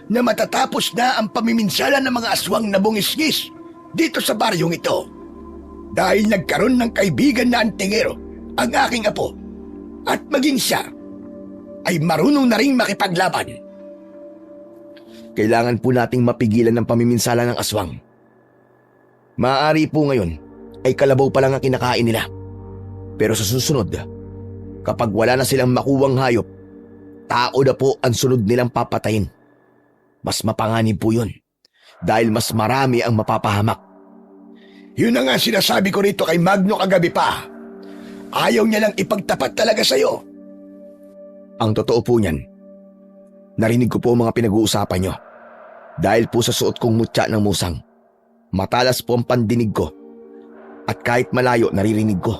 na matatapos na ang pamiminsala ng mga aswang na bungis-ngis dito sa baryong ito. Dahil nagkaroon ng kaibigan na antingero ang aking apo at maging siya ay marunong na ring makipaglaban. Kailangan po nating mapigilan ng pamiminsala ng aswang. Maaari po ngayon ay kalabaw pa lang ang kinakain nila. Pero sa susunod, kapag wala na silang makuwang hayop, tao na po ang sunod nilang papatayin. Mas mapanganib po yun dahil mas marami ang mapapahamak. Yun na nga sinasabi ko rito kay Magno kagabi pa. Ayaw niya lang ipagtapat talaga sa'yo. Ang totoo po niyan, narinig ko po ang mga pinag-uusapan nyo. Dahil po sa suot kong mutya ng musang, matalas po ang pandinig ko at kahit malayo naririnig ko.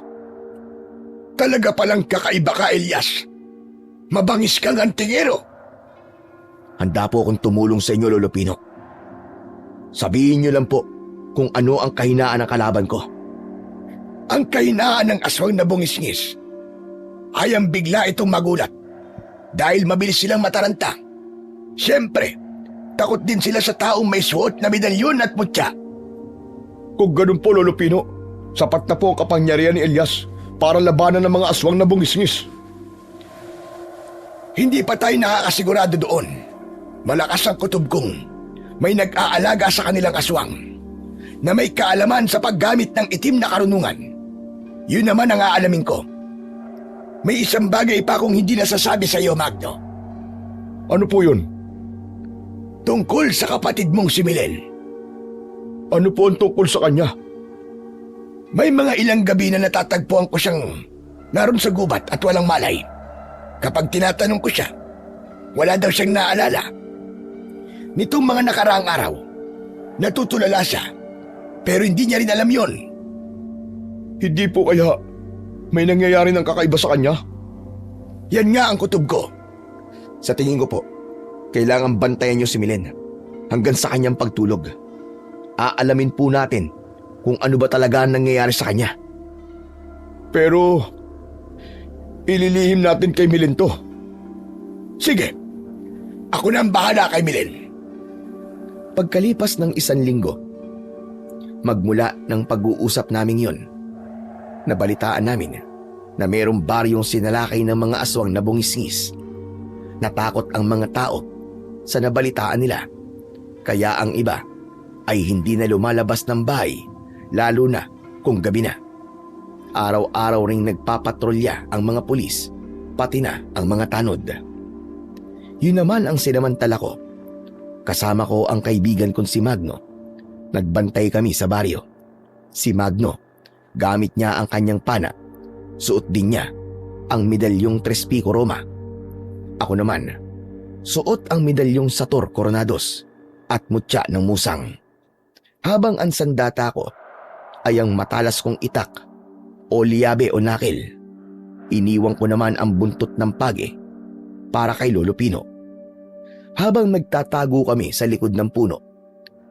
Talaga palang kakaiba ka, Elias. Mabangis kang antingero. Handa po akong tumulong sa inyo, Lolo Pino. Sabihin niyo lang po kung ano ang kahinaan ng kalaban ko. Ang kahinaan ng aswang na bungis-ngis ay ang bigla itong magulat dahil mabilis silang mataranta. Siyempre, takot din sila sa taong may suot na medalyon at mutya. Kung ganun po, Lolo Pino, sapat na po ang kapangyarihan ni Elias para labanan ng mga aswang na bungis-ngis. Hindi pa tayo nakakasigurado doon. Malakas ang kutob kong may nag-aalaga sa kanilang aswang na may kaalaman sa paggamit ng itim na karunungan. Yun naman ang aalamin ko. May isang bagay pa akong hindi nasasabi sa iyo, Magno. Ano po yun? Tungkol sa kapatid mong si Milen. Ano po ang tungkol sa kanya? May mga ilang gabi na natatagpuan ko siyang naroon sa gubat at walang malay. Kapag tinatanong ko siya, wala daw siyang naalala. Nitong mga nakaraang araw, natutulala siya, pero hindi niya rin alam yon. Hindi po kaya may nangyayari ng kakaiba sa kanya? Yan nga ang kutob ko. Sa tingin ko po, kailangan bantayan niyo si Milen hanggang sa kanyang pagtulog. Aalamin po natin kung ano ba talaga ang nangyayari sa kanya. Pero ililihim natin kay Milen to. Sige, ako na ang bahala kay Milen. Pagkalipas ng 1 linggo, magmula ng pag-uusap namin yon, nabalitaan namin na mayroong baryong sinalakay ng mga aswang na bungis-ngis. Natakot ang mga tao sa nabalitaan nila, kaya ang iba ay hindi na lumalabas ng bahay, lalo na kung gabi na. Araw-araw ring nagpapatrolya ang mga pulis pati na ang mga tanod. Yun naman ang sinamantala ko. Kasama ko ang kaibigan kong si Magno. Nagbantay kami sa baryo. Si Magno, gamit niya ang kanyang pana. Suot din niya ang medalyong Tres Pico Roma. Ako naman, suot ang medalyong Sator Coronados at mutya ng musang. Habang ang sandata ko ay ang matalas kong itak o liyabe o nakil, iniwang ko naman ang buntot ng page para kay Lolo Pino. Habang nagtatago kami sa likod ng puno,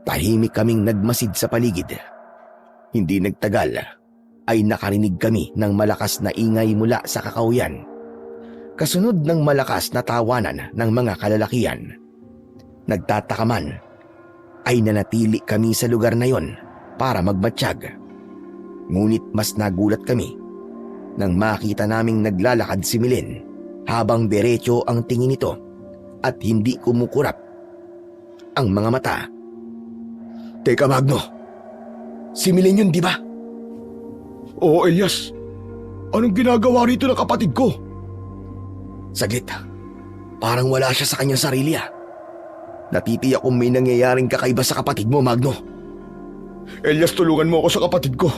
tahimik kaming nagmasid sa paligid. Hindi nagtagal ay nakarinig kami ng malakas na ingay mula sa kakauyan. Kasunod ng malakas na tawanan ng mga kalalakian. Nagtataka man ay nanatili kami sa lugar na yon para magmatsyag. Ngunit mas nagulat kami nang makita naming naglalakad si Milen habang diretso ang tingin nito at hindi kumukurap ang mga mata. Teka Magno, si Milen yun di ba? Oo, Elias. Anong ginagawa rito ng kapatid ko? Saglit, parang wala siya sa kanyang sarili ah. Natitiyak kung may nangyayaring kakaiba sa kapatid mo, Magno. Elias, tulungan mo ako sa kapatid ko.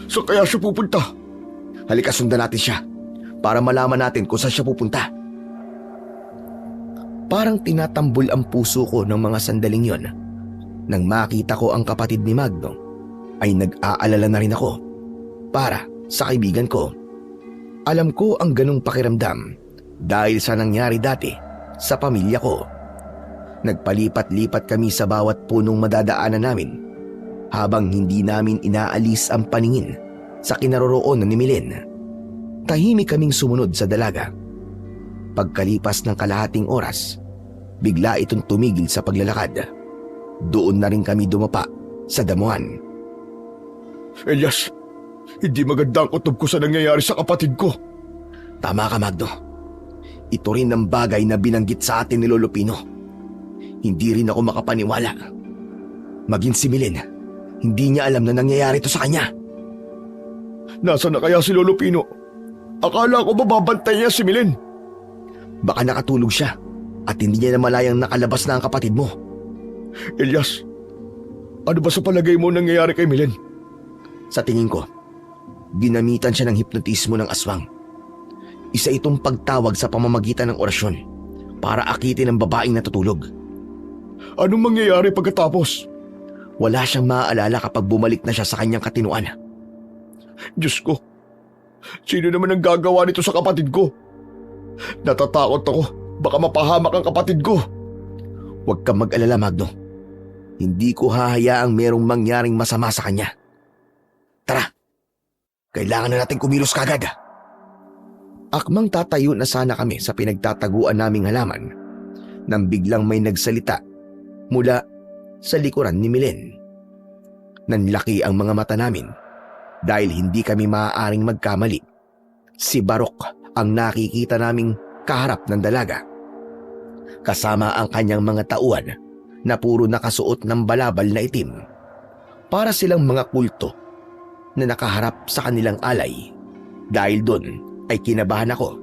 Saan kaya siya pupunta? Halika, sundan natin siya para malaman natin kung saan siya pupunta. Parang tinatambol ang puso ko ng mga sandaling yon. Nang makita ko ang kapatid ni Magno, ay nag-aalala na rin ako para sa kaibigan ko. Alam ko ang ganong pakiramdam dahil sa nangyari dati sa pamilya ko. Nagpalipat-lipat kami sa bawat punong madadaanan namin habang hindi namin inaalis ang paningin sa kinaroroonan ni Milen. Tahimik kaming sumunod sa dalaga. Pagkalipas ng kalahating oras, bigla itong tumigil sa paglalakad. Doon na rin kami dumapa sa damuhan. Elias, hindi maganda ang kutob ko sa nangyayari sa kapatid ko. Tama ka, Magno. Ito rin ang bagay na binanggit sa atin ni Lolo Pino. Hindi rin ako makapaniwala. Maging si Milen, hindi niya alam na nangyayari ito sa kanya. Nasaan na kaya si Lolo Pino? Akala ko bababantay niya si Milen. Baka nakatulog siya at hindi niya na malayang nakalabas na ang kapatid mo. Elias, ano ba sa palagay mo nangyayari kay Milen? Sa tingin ko, ginamitan siya ng hipnotismo ng aswang. Isa itong pagtawag sa pamamagitan ng orasyon para akitin ang babaeng natutulog. Anong mangyayari pagkatapos? Wala siyang maaalala kapag bumalik na siya sa kanyang katinuan. Diyos ko, sino naman ang gagawa nito sa kapatid ko? Natatakot ako, baka mapahamak ang kapatid ko. Huwag kang mag-alala, Magno. Hindi ko hahayaang merong mangyaring masama sa kanya. Tara, kailangan na natin kumilos kagad. Akmang tatayo na sana kami sa pinagtataguan naming halaman nang biglang may nagsalita mula sa likuran ni Milen. Nanlaki ang mga mata namin dahil hindi kami maaaring magkamali. Si Barok ang nakikita naming kaharap ng dalaga. Kasama ang kanyang mga tauhan na puro nakasuot ng balabal na itim. Para silang mga kulto na nakaharap sa kanilang alay. Dahil doon ay kinabahan ako.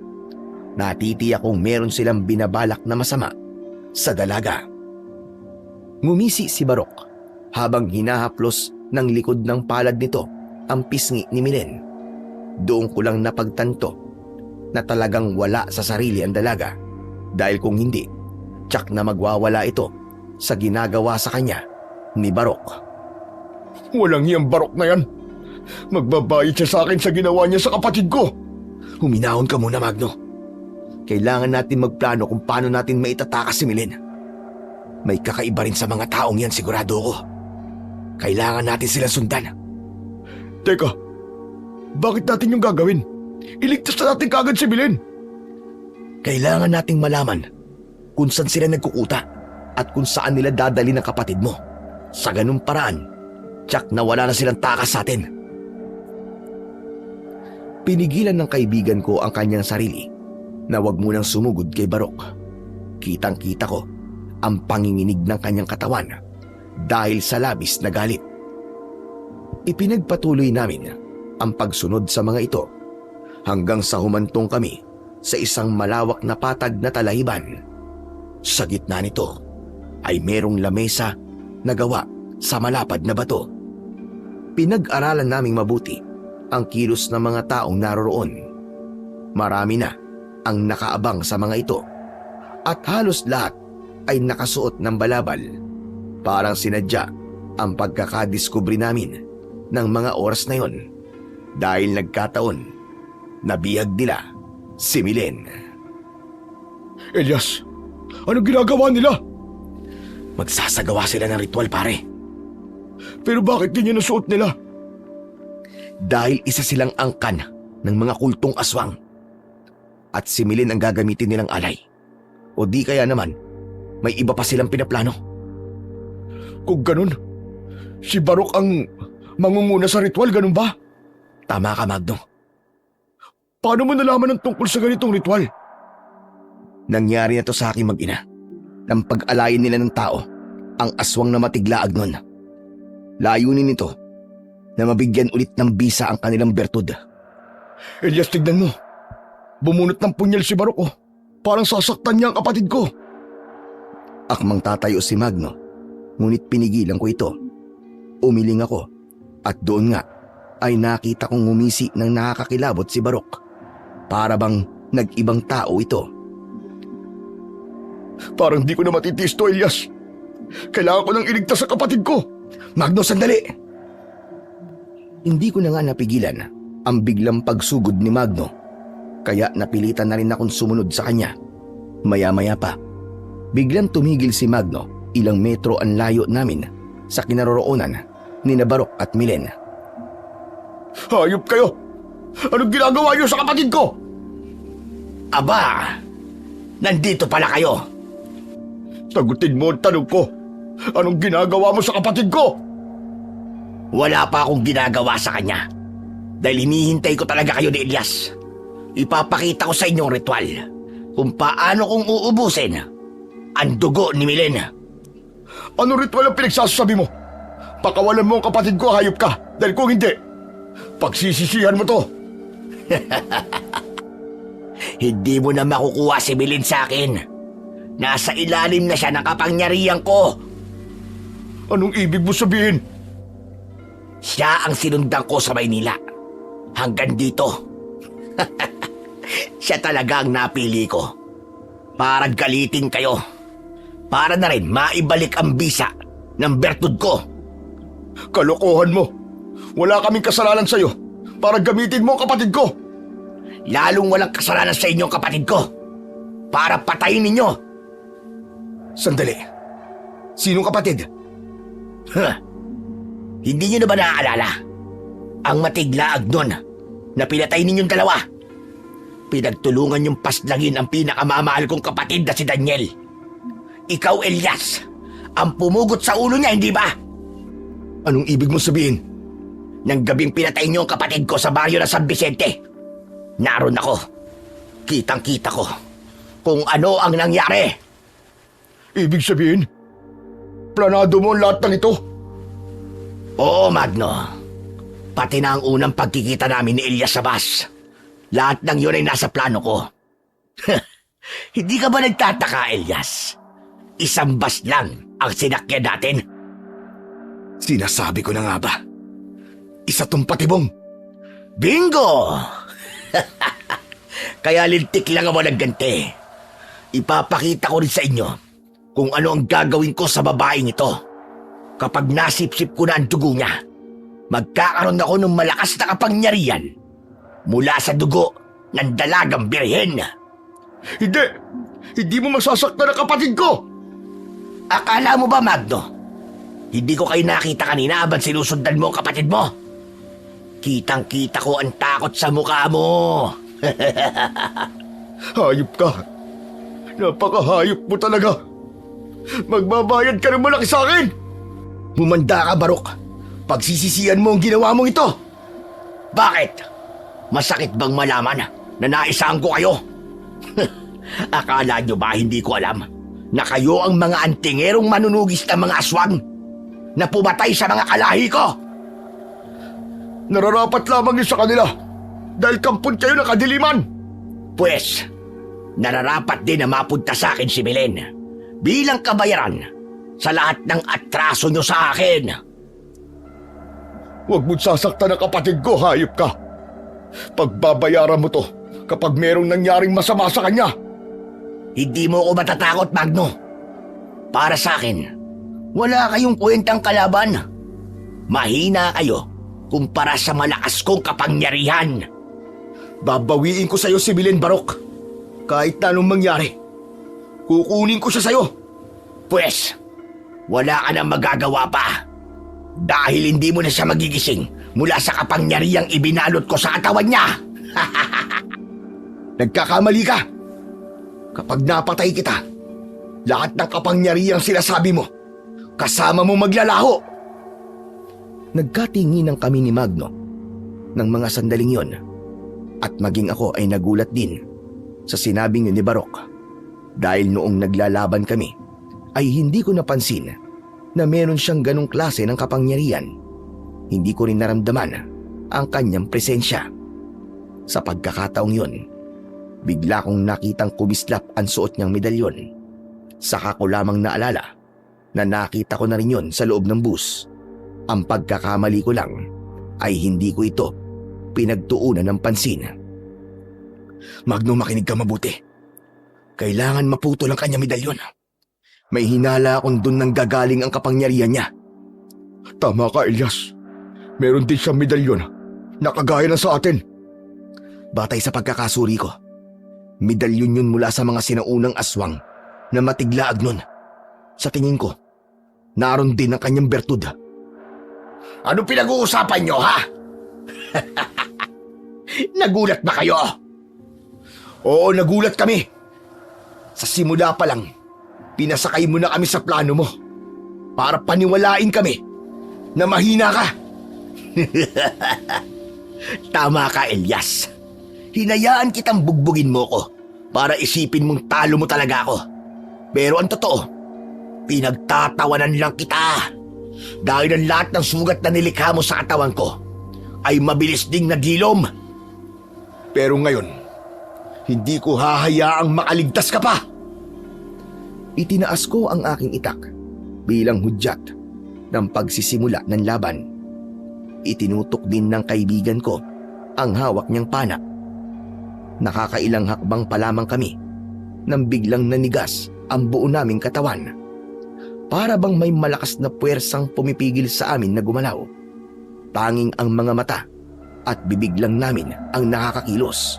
Natitiyak kong meron silang binabalak na masama sa dalaga. Ngumisi si Barok habang hinahaplos ng likod ng palad nito ang pisngi ni Milen. Doon ko lang napagtanto na talagang wala sa sarili ang dalaga dahil kung hindi, tiyak na magwawala ito sa ginagawa sa kanya ni Barok. Walang iyang Barok na yan. Magbabayad siya sa akin sa ginawa niya sa kapatid ko. Huminahon ka muna, Magno. Kailangan natin magplano kung paano natin maitatakas si Milen. May kakaiba rin sa mga taong yan, sigurado ko. Kailangan natin sila sundan. Teka, bakit natin yung gagawin? Iligtas na natin kagad si Milen. Kailangan nating malaman kung saan sila nagkukuta at kung saan nila dadali ng kapatid mo. Sa ganung paraan, tiyak na wala na silang takas sa atin. Pinigilan ng kaibigan ko ang kanyang sarili na wag munang sumugod kay Barok. Kitang-kita ko ang panginginig ng kanyang katawan dahil sa labis na galit. Ipinagpatuloy namin ang pagsunod sa mga ito hanggang sa humantong kami sa isang malawak na patag na talahiban. Sa gitna nito ay merong lamesa na gawa sa malapad na bato. Pinag-aralan naming mabuti ang kilos ng mga taong naroroon. Marami na ang nakaabang sa mga ito at halos lahat ay nakasuot ng balabal. Parang sinadya ang pagkakadiskubre namin ng mga oras na yon dahil nagkataon na bihag nila si Milen. Elias, anong ginagawa nila? Magsasagawa sila ng ritual, pare. Pero bakit ganyan ang suot nila? Dahil isa silang angkan ng mga kultong aswang. At si Milen ang gagamitin nilang alay. O di kaya naman, may iba pa silang pinaplano. Kung ganun, si Barok ang mangunguna sa ritual, ganun ba? Tama ka, Magno. Paano mo nalaman ang tungkol sa ganitong ritual? Nangyari na to sa aking mag-ina. Nang pag-alayin nila ng tao, ang aswang na matiglaag nun. Layunin nito na mabigyan ulit ng bisa ang kanilang bertud. Elias, tignan mo. Bumunot ng punyal si Barok, oh. Parang sasaktan niya ang kapatid ko. Akmang tatayo si Magno, ngunit pinigilan ko ito. Umiling ako at doon nga ay nakita kong ngumisi ng nakakakilabot si Barok. Para bang nag-ibang tao ito. Parang di ko na matitiis to, Elias. Kailangan ko nang iligtas sa kapatid ko. Magno, sandali! Hindi ko na nga napigilan ang biglang pagsugod ni Magno. Kaya napilitan na rin akong sumunod sa kanya. Maya-maya pa, biglang tumigil si Magno ilang metro ang layo namin sa kinaroroonan ni Barok at Milen. Hayop kayo! Anong ginagawa niyo sa kapatid ko? Aba! Nandito pala kayo! Sagutin mo ang tanong ko. Anong ginagawa mo sa kapatid ko? Wala pa akong ginagawa sa kanya. Dahil hinihintay ko talaga kayo ni Elias. Ipapakita ko sa inyo ang ritual kung paano kong uubusin ang dugo ni Milen. Anong ritual ang pinagsasabi mo? Pakawalan mo ang kapatid ko, hayop ka. Dahil kung hindi, pagsisisihan mo to. Hindi mo na makukuha si Milen sa akin. Nasa ilalim na siya ng kapangyarihan ko. Anong ibig mo sabihin? Siya ang sinundan ko sa Maynila. Hanggang dito. Siya talaga ang napili ko. Para galitin kayo. Para na rin maibalik ang bisa ng bertud ko. Kalokohan mo. Wala kaming kasalanan sa'yo para gamitin mo ang kapatid ko. Lalong walang kasalanan sa inyong kapatid ko. Para patayin ninyo. Sandali. Sinong kapatid? Hindi nyo na ba naaalala? Ang matiglaag nun na pinatay ninyong dalawa. Pinagtulungan yung paslangin ang pinakamamahal kong kapatid na si Daniel. Ikaw, Elias, ang pumugot sa ulo niya, hindi ba? Anong ibig mo sabihin? Nang gabing pinatay niyo ang kapatid ko sa baryo ng San Vicente, naroon ako. Kitang-kita ko kung ano ang nangyari. Ibig sabihin, planado mo ang lahat ng ito? Oo, Magno. Pati na ang unang pagkikita namin ni Elias sa bus. Lahat ng yun ay nasa plano ko. Hindi ka ba nagtataka, Elias? Isang bus lang ang sinakyan natin. Sinasabi ko na nga ba? Isa tong patibong. Bingo! Kaya lintik lang ako nagganti. Ipapakita ko rin sa inyo kung ano ang gagawin ko sa babaeng ito. Kapag nasipsip ko na ang dugo niya, magkakaroon ako ng malakas na kapangyarihan mula sa dugo ng dalagang birhen. Hindi! Hindi mo masasaktan ang kapatid ko! Akala mo ba, Magno? Hindi ko kayo nakita kanina habang sinusundan mo ang kapatid mo. Kitang-kita ko ang takot sa mukha mo. Hayop ka! Napakahayop mo talaga! Magbabayad ka ng malaki sa akin! Humanda ka, Barok. Pagsisisihan mo ang ginawa mong ito. Bakit? Masakit bang malaman na naisaan ko kayo? Akala nyo ba hindi ko alam na kayo ang mga antingerong manunugis ng mga aswang na pumatay sa mga kalahi ko? Nararapat lamang yun sa kanila dahil kampon kayo ng kadiliman. Pwes, nararapat din na mapunta sa akin si Belen bilang kabayaran sa lahat ng atraso nyo sa akin. Huwag mo't sasaktan ang kapatid ko, hayop ka. Pagbabayaran mo to kapag merong nangyaring masama sa kanya. Hindi mo ako matatakot, Magno. Para sa akin, wala kayong kwentang kalaban. Mahina kayo kumpara sa malakas kong kapangyarihan. Babawiin ko sa'yo si Belen, Barok. Kahit na anong mangyari, kukunin ko siya sa'yo. Pwes, wala ka nang magagawa pa. Dahil hindi mo na siya magigising mula sa kapangyarihang ibinalot ko sa katawan niya. Nagkakamali ka. Kapag napatay kita, lahat ng kapangyarihang sinasabi mo, kasama mo maglalaho. Nagkatinginan kami ni Magno ng mga sandaling yon at maging ako ay nagulat din sa sinabing yun ni Barok dahil noong naglalaban kami ay hindi ko napansin na meron siyang ganong klase ng kapangyarihan. Hindi ko rin naramdaman ang kanyang presensya. Sa pagkakataong yun, bigla kong nakitang kumislap ang suot niyang medalyon. Saka ko lamang naalala na nakita ko na rin yun sa loob ng bus. Ang pagkakamali ko lang ay hindi ko ito pinagtuunan ng pansin. Magno, makinig ka mabuti. Kailangan maputol ang kanyang medalyon. May hinala akong dun nang gagaling ang kapangyarihan niya. Tama ka, Elias. Meron din siyang medalyon na kagaya na sa atin. Batay sa pagkakasuri ko, medalyon yun mula sa mga sinaunang aswang na matiglaag nun. Sa tingin ko, naroon din ang kanyang bertud. Ano pinag-uusapan nyo, ha? Nagulat ba kayo? Oo, nagulat kami. Sa simula pa lang, pinasakay mo na kami sa plano mo para paniwalain kami na mahina ka. Tama ka, Elias. Hinayaan kitang bugbugin mo ko para isipin mong talo mo talaga ako. Pero ang totoo, pinagtatawanan lang kita. Dahil ang lahat ng sugat na nilikha mo sa katawan ko ay mabilis ding nagilom. Pero ngayon, hindi ko hahayaang makaligtas ka pa. Itinaas ko ang aking itak bilang hudyat ng pagsisimula ng laban. Itinutok din ng kaibigan ko ang hawak niyang pana. Nakakailang hakbang pa lamang kami nang biglang nanigas ang buo naming katawan. Para bang may malakas na puwersang pumipigil sa amin na gumalaw. Tanging ang mga mata at bibig lang namin ang nakakakilos.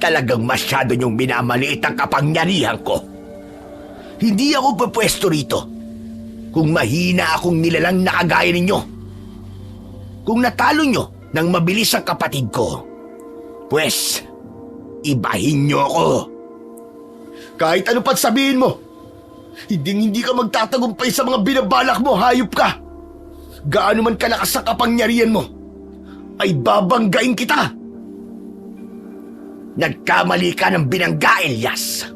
Talagang masyado niyong minamaliit ang kapangyarihan ko. Hindi ako pupwesto rito kung mahina akong nilalang na kagaya ninyo. Kung natalo nyo ng mabilis ang kapatid ko, pues, ibahin nyo ako. Kahit ano pa't sabihin mo, hindi ka magtatagumpay sa mga binabalak mo, hayop ka. Gaano man kalakas ang kapangyarihan mo, ay babanggain kita. Nagkamali ka ng binangga, Elias.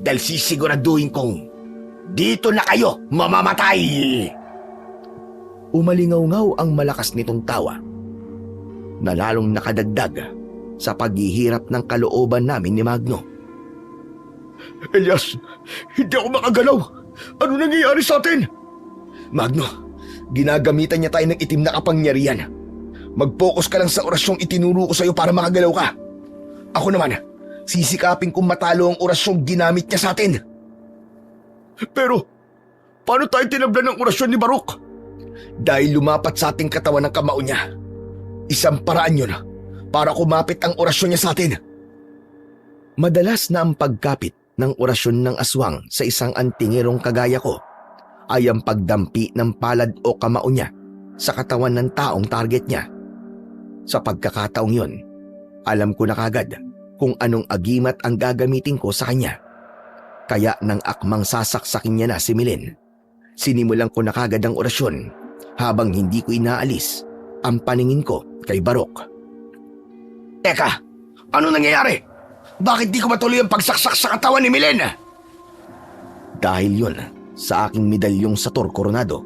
Dahil sisiguraduhin kong dito na kayo mamamatay. Umalingaw-ngaw ang malakas nitong tawa na lalong nakadagdag sa paghihirap ng kalooban namin ni Magno. Elias, hindi ako makagalaw. Ano nangyayari sa atin? Magno, ginagamitan niya tayo ng itim na kapangyarihan. Mag-focus ka lang sa orasyong itinuro ko sa'yo para makagalaw ka. Ako naman, sisikapin kong matalo ang orasyong ginamit niya sa atin. Pero, paano tayo tinablan ng orasyon ni Barok? Dahil lumapat sa ating katawan ng kamao niya. Isang paraan yun para kumapit ang orasyon niya sa atin. Madalas na ang pagkapit ng orasyon ng aswang sa isang antingerong kagaya ko ay ang pagdampi ng palad o kamao niya sa katawan ng taong target niya. Sa pagkakataong yon, alam ko na kagad kung anong agimat ang gagamitin ko sa kanya. Kaya nang akmang sasaksakin niya na si Milen, sinimulan ko na kagad ang orasyon habang hindi ko inaalis ang paningin ko kay Barok. Teka, ano nangyayari? Bakit di ko matuloy ang pagsaksak sa katawan ni Milen? Dahil yun sa aking medalyong Sator Coronado,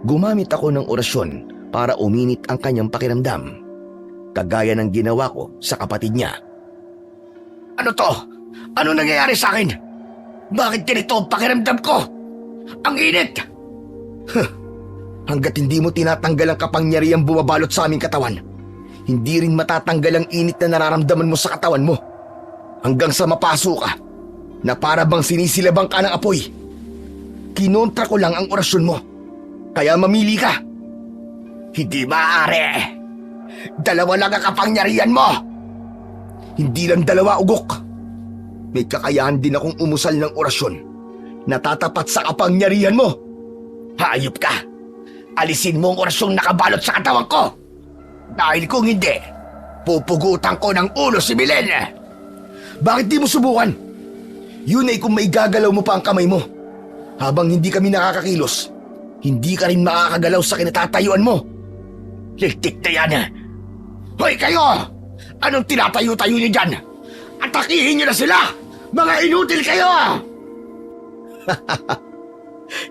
gumamit ako ng orasyon para uminit ang kanyang pakiramdam. kagaya ng ginawa ko sa kapatid niya. Ano to? Ano nangyayari sa akin? Bakit ganito ang pakiramdam ko? Ang init! Hanggat hindi mo tinatanggal ang kapangyarihang bumabalot sa aming katawan, hindi rin matatanggal ang init na nararamdaman mo sa katawan mo. Hanggang sa mapaso ka, na para bang sinisilabang ka ng apoy. Kinontra ko lang ang orasyon mo, kaya mamili ka. Hindi maaari. Dalawa lang ang kapangyarihan mo. Hindi lang dalawa, ugok. May kakayahan din akong umusal ng orasyon na tatapat sa kapangyarihan mo. Hayop ka. Alisin mo ang orasyong nakabalot sa katawan ko. Dahil kung hindi, pupugutan ko ng ulo si Milen. Bakit di mo subukan? Yun ay kung may gagalaw mo pa ang kamay mo. Habang hindi kami nakakakilos, hindi ka rin makakagalaw sa kinatatayuan mo. Liktik na yan. Hoy kayo! Anong tinatayo-tayo niyo dyan? Atakihin niyo na sila! Mga inutil kayo!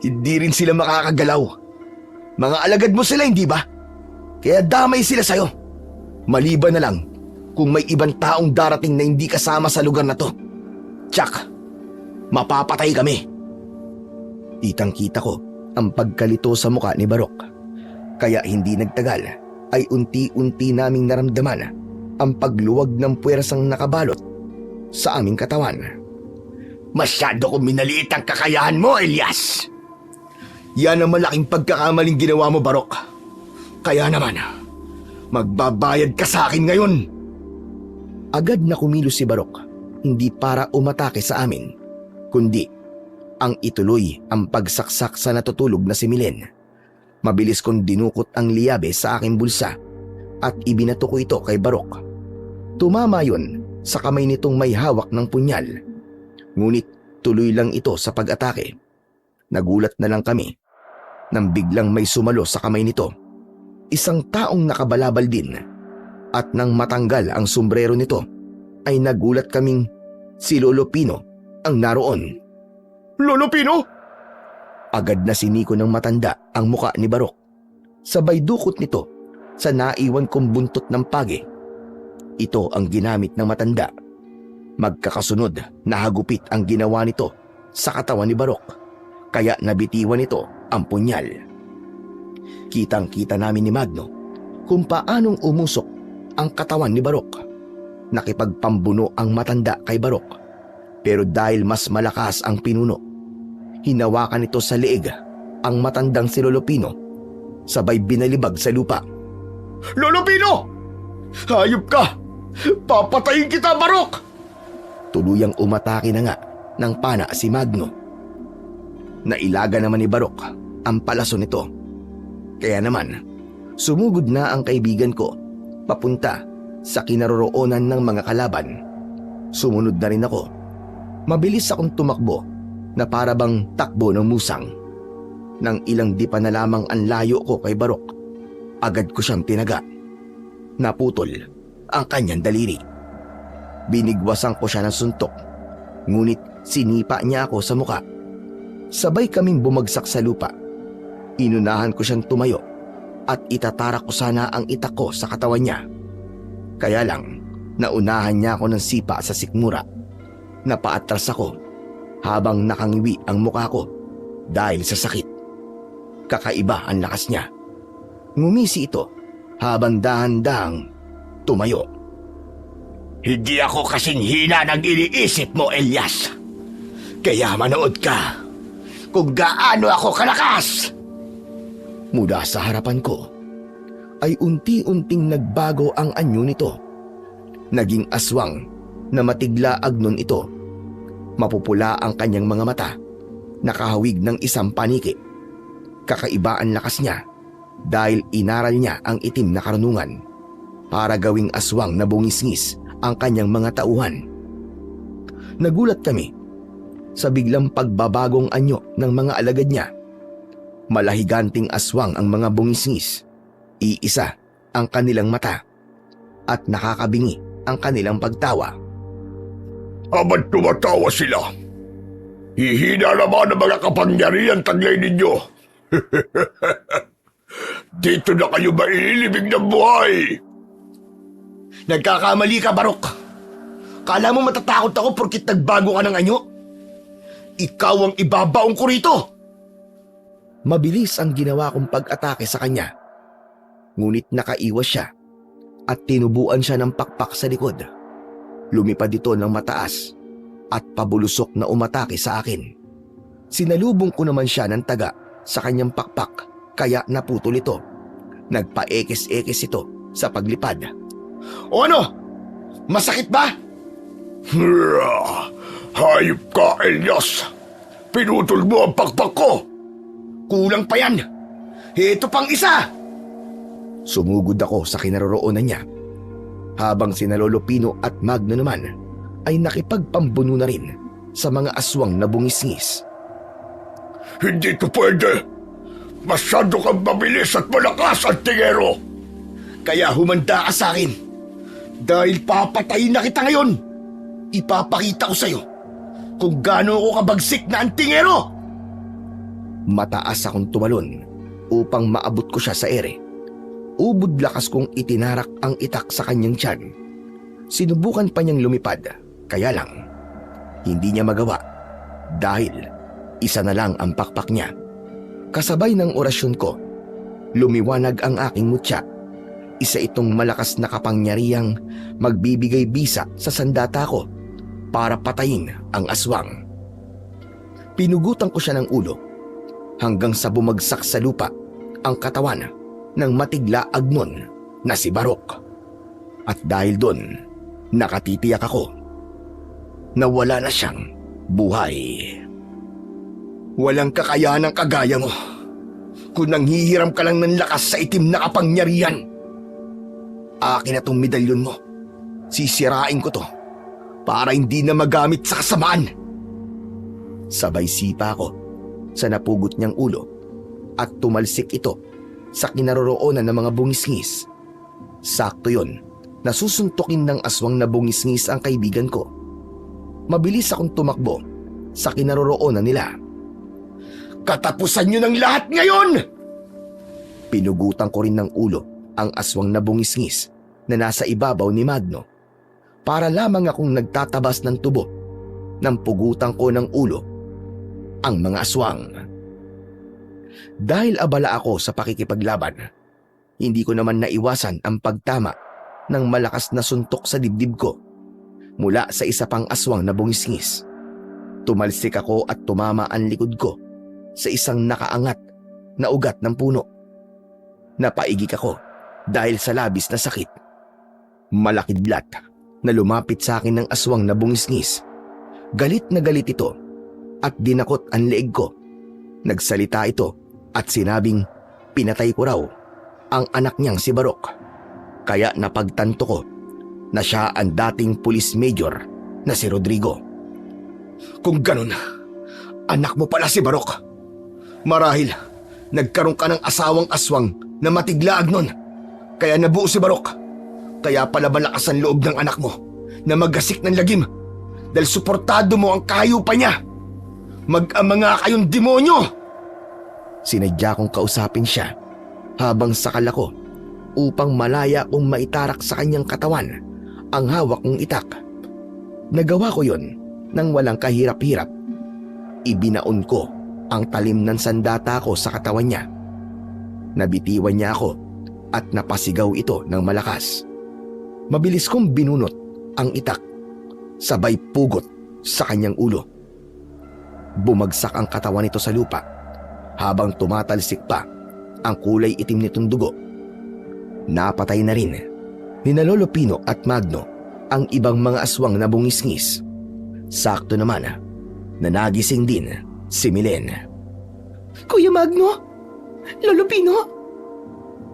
Hindi rin sila makakagalaw. Mga alagad mo sila, hindi ba? Kaya damay sila sa'yo. Maliban na lang kung may ibang taong darating na hindi kasama sa lugar na to. Tsak, mapapatay kami. Kitang-kita ko ang pagkalito sa muka ni Barok. Kaya hindi nagtagal ay unti-unti naming naramdaman ang pagluwag ng puwersang nakabalot sa aming katawan. Masyado kong minaliit ang kakayahan mo, Elias. Yan ang malaking pagkakamaling ginawa mo, Barok. Kaya naman, magbabayad ka sa akin ngayon. Agad na kumilos si Barok, hindi para umatake sa amin, kundi ang ituloy ang pagsaksak sa natutulog na si Milen. Mabilis kong dinukot ang liyabe sa aking bulsa at ibinato ko ito kay Barok. Tumama yun sa kamay nitong may hawak ng punyal. Ngunit tuloy lang ito sa pag-atake. Nagulat na lang kami nang biglang may sumalo sa kamay nito. Isang taong nakabalabal din. At nang matanggal ang sombrero nito, ay nagulat kaming si Lolo Pino ang naroon. Lolo Pino? Agad na siniko ng matanda ang muka ni Barok. Sabay dukot nito sa naiwan kong buntot ng pagi. Ito ang ginamit ng matanda. Magkakasunod na hagupit ang ginawa nito sa katawan ni Barok, kaya nabitiwan nito ang punyal. Kitang-kita namin ni Magno kung paanong umusok ang katawan ni Barok. Nakipagpambuno ang matanda kay Barok, pero dahil mas malakas ang pinuno, hinawakan nito sa leeg ang matandang si Lolo Pino, sabay binalibag sa lupa. Lolo Pino! Hayop ka! Papatayin kita, Barok! Tuluyang umatake na nga ng pana si Magno. Nailaga naman ni Barok ang palaso nito. Kaya naman, sumugod na ang kaibigan ko papunta sa kinaroroonan ng mga kalaban. Sumunod na rin ako. Mabilis akong tumakbo na para bang takbo ng musang. Nang ilang dipa na lamang ang layo ko kay Barok, agad ko siyang tinaga. Naputol ang kanyang daliri. Binigwasan ko siya ng suntok, ngunit sinipa niya ako sa muka. Sabay kaming bumagsak sa lupa. Inunahan ko siyang tumayo at itatarak ko sana ang itak ko sa katawan niya. Kaya lang, naunahan niya ako ng sipa sa sikmura. Napaatras ako habang nakangiwi ang mukha ko dahil sa sakit. Kakaiba ang lakas niya. Ngumisi ito habang dahan-dahang tumayo. Hindi ako kasing hina ng iniisip mo, Elias. Kaya manood ka kung gaano ako kalakas. Mula sa harapan ko ay unti-unting nagbago ang anyo nito. Naging aswang na matigla agnon ito. Mapupula ang kanyang mga mata, nakahawig ng isang paniki. Kakaiba ang lakas niya dahil inaral niya ang itim na karunungan para gawing aswang na bungisngis ang kanyang mga tauhan. Nagulat kami sa biglang pagbabagong anyo ng mga alagad niya. Malahiganting aswang ang mga bungisngis. Iisa ang kanilang mata at nakakabingi ang kanilang pagtawa. Habang tumatawa sila, hihina naman ang mga kapangyarihan taglay ninyo. Dito na kayo maililibing ng buhay. Nagkakamali ka, Barok. Kala mo matatakot ako porkit nagbago ka ng anyo? Ikaw ang ibabaong ko rito! Mabilis ang ginawa kong pag-atake sa kanya. Ngunit nakaiwas siya at tinubuan siya ng pakpak sa likod. Lumipad ito ng mataas at pabulusok na umatake sa akin. Sinalubong ko naman siya ng taga sa kanyang pakpak kaya naputol ito. Nagpa-ekis-ekis ito sa paglipad. O ano? Masakit ba? Hayop ka, Elias! Pinutol mo ang pakpak ko! Kulang pa yan. Ito pang isa. Sumugod ako sa kinaroroonan niya. Habang sina Lolo Pino at Magno naman ay nakipagpambuno na rin sa mga aswang na bungis-ngis. Hindi to pwede! Masyado kang mabilis at malakas, Antingero! Kaya humanda ka sa akin. Dahil papatayin na kita ngayon. Ipapakita ko sa'yo kung gaano ako kabagsik na antingero. Mataas akong tumalon upang maabot ko siya sa ere. Ubod lakas kong itinarak ang itak sa kanyang tiyan. Sinubukan pa niyang lumipad, kaya lang hindi niya magawa dahil isa na lang ang pakpak niya. Kasabay ng orasyon ko, lumiwanag ang aking mutya. Isa itong malakas na kapangyarihang magbibigay bisa sa sandata ko para patayin ang aswang. Pinugutan ko siya ng ulo hanggang sa bumagsak sa lupa ang katawan ng matigla agnon na si Barok. At dahil doon, nakatitiyak ako na wala na siyang buhay. Walang kakayanang kagaya mo. Kung nanghihiram ka lang ng lakas sa itim na kapangyarihan. Akin na tong medalyon mo. Sisirain ko to para hindi na magamit sa kasamaan. Sabay sipa ko sa napugot niyang ulo at tumalsik ito sa kinaroroonan ng mga bungisngis. Sakto yon, nasusuntukin ng aswang na bungisngis ang kaibigan ko. Mabilis akong tumakbo sa kinaroroonan nila. Katapusan niyo ng lahat ngayon! Pinugutan ko rin ng ulo ang aswang na bungisngis na nasa ibabaw ni Magno para lamang akong nagtatabas ng tubo nang pugutan ko ng ulo ang mga aswang. Dahil abala ako sa pakikipaglaban, hindi ko naman naiwasan ang pagtama ng malakas na suntok sa dibdib ko mula sa isa pang aswang na bungisngis. Tumalsik ako at tumama ang likod ko sa isang nakaangat na ugat ng puno. Napaigik ako dahil sa labis na sakit. Malakidlat na lumapit sa akin ng aswang na bungisngis. Galit na galit ito at dinakot ang leeg ko. Nagsalita ito at sinabing pinatay ko raw ang anak niyang si Barok. Kaya napagtanto ko na siya ang dating police major na si Rodrigo. Kung ganun, anak mo pala si Barok. Marahil, nagkaroon ka ng asawang aswang na matiglaag nun. Kaya nabuo si Barok. Kaya pala malakas ang loob ng anak mo na magasik ng lagim dahil suportado mo ang kahayupan niya. Mag-ama nga kayong demonyo! Sinadya kong kausapin siya habang sakal ako upang malaya kong maitarak sa kanyang katawan ang hawak kong itak. Nagawa ko yon nang walang kahirap-hirap. Ibinaon ko ang talim ng sandata ko sa katawan niya. Nabitiwan niya ako at napasigaw ito ng malakas. Mabilis kong binunot ang itak, sabay pugot sa kanyang ulo. Bumagsak ang katawan nito sa lupa habang tumatalsik pa ang kulay itim nitong dugo. Napatay na rin ni Lolo Pino at Magno ang ibang mga aswang na bungisngis. Sakto naman na nagising din si Milen. Kuya Magno? Lolo Pino?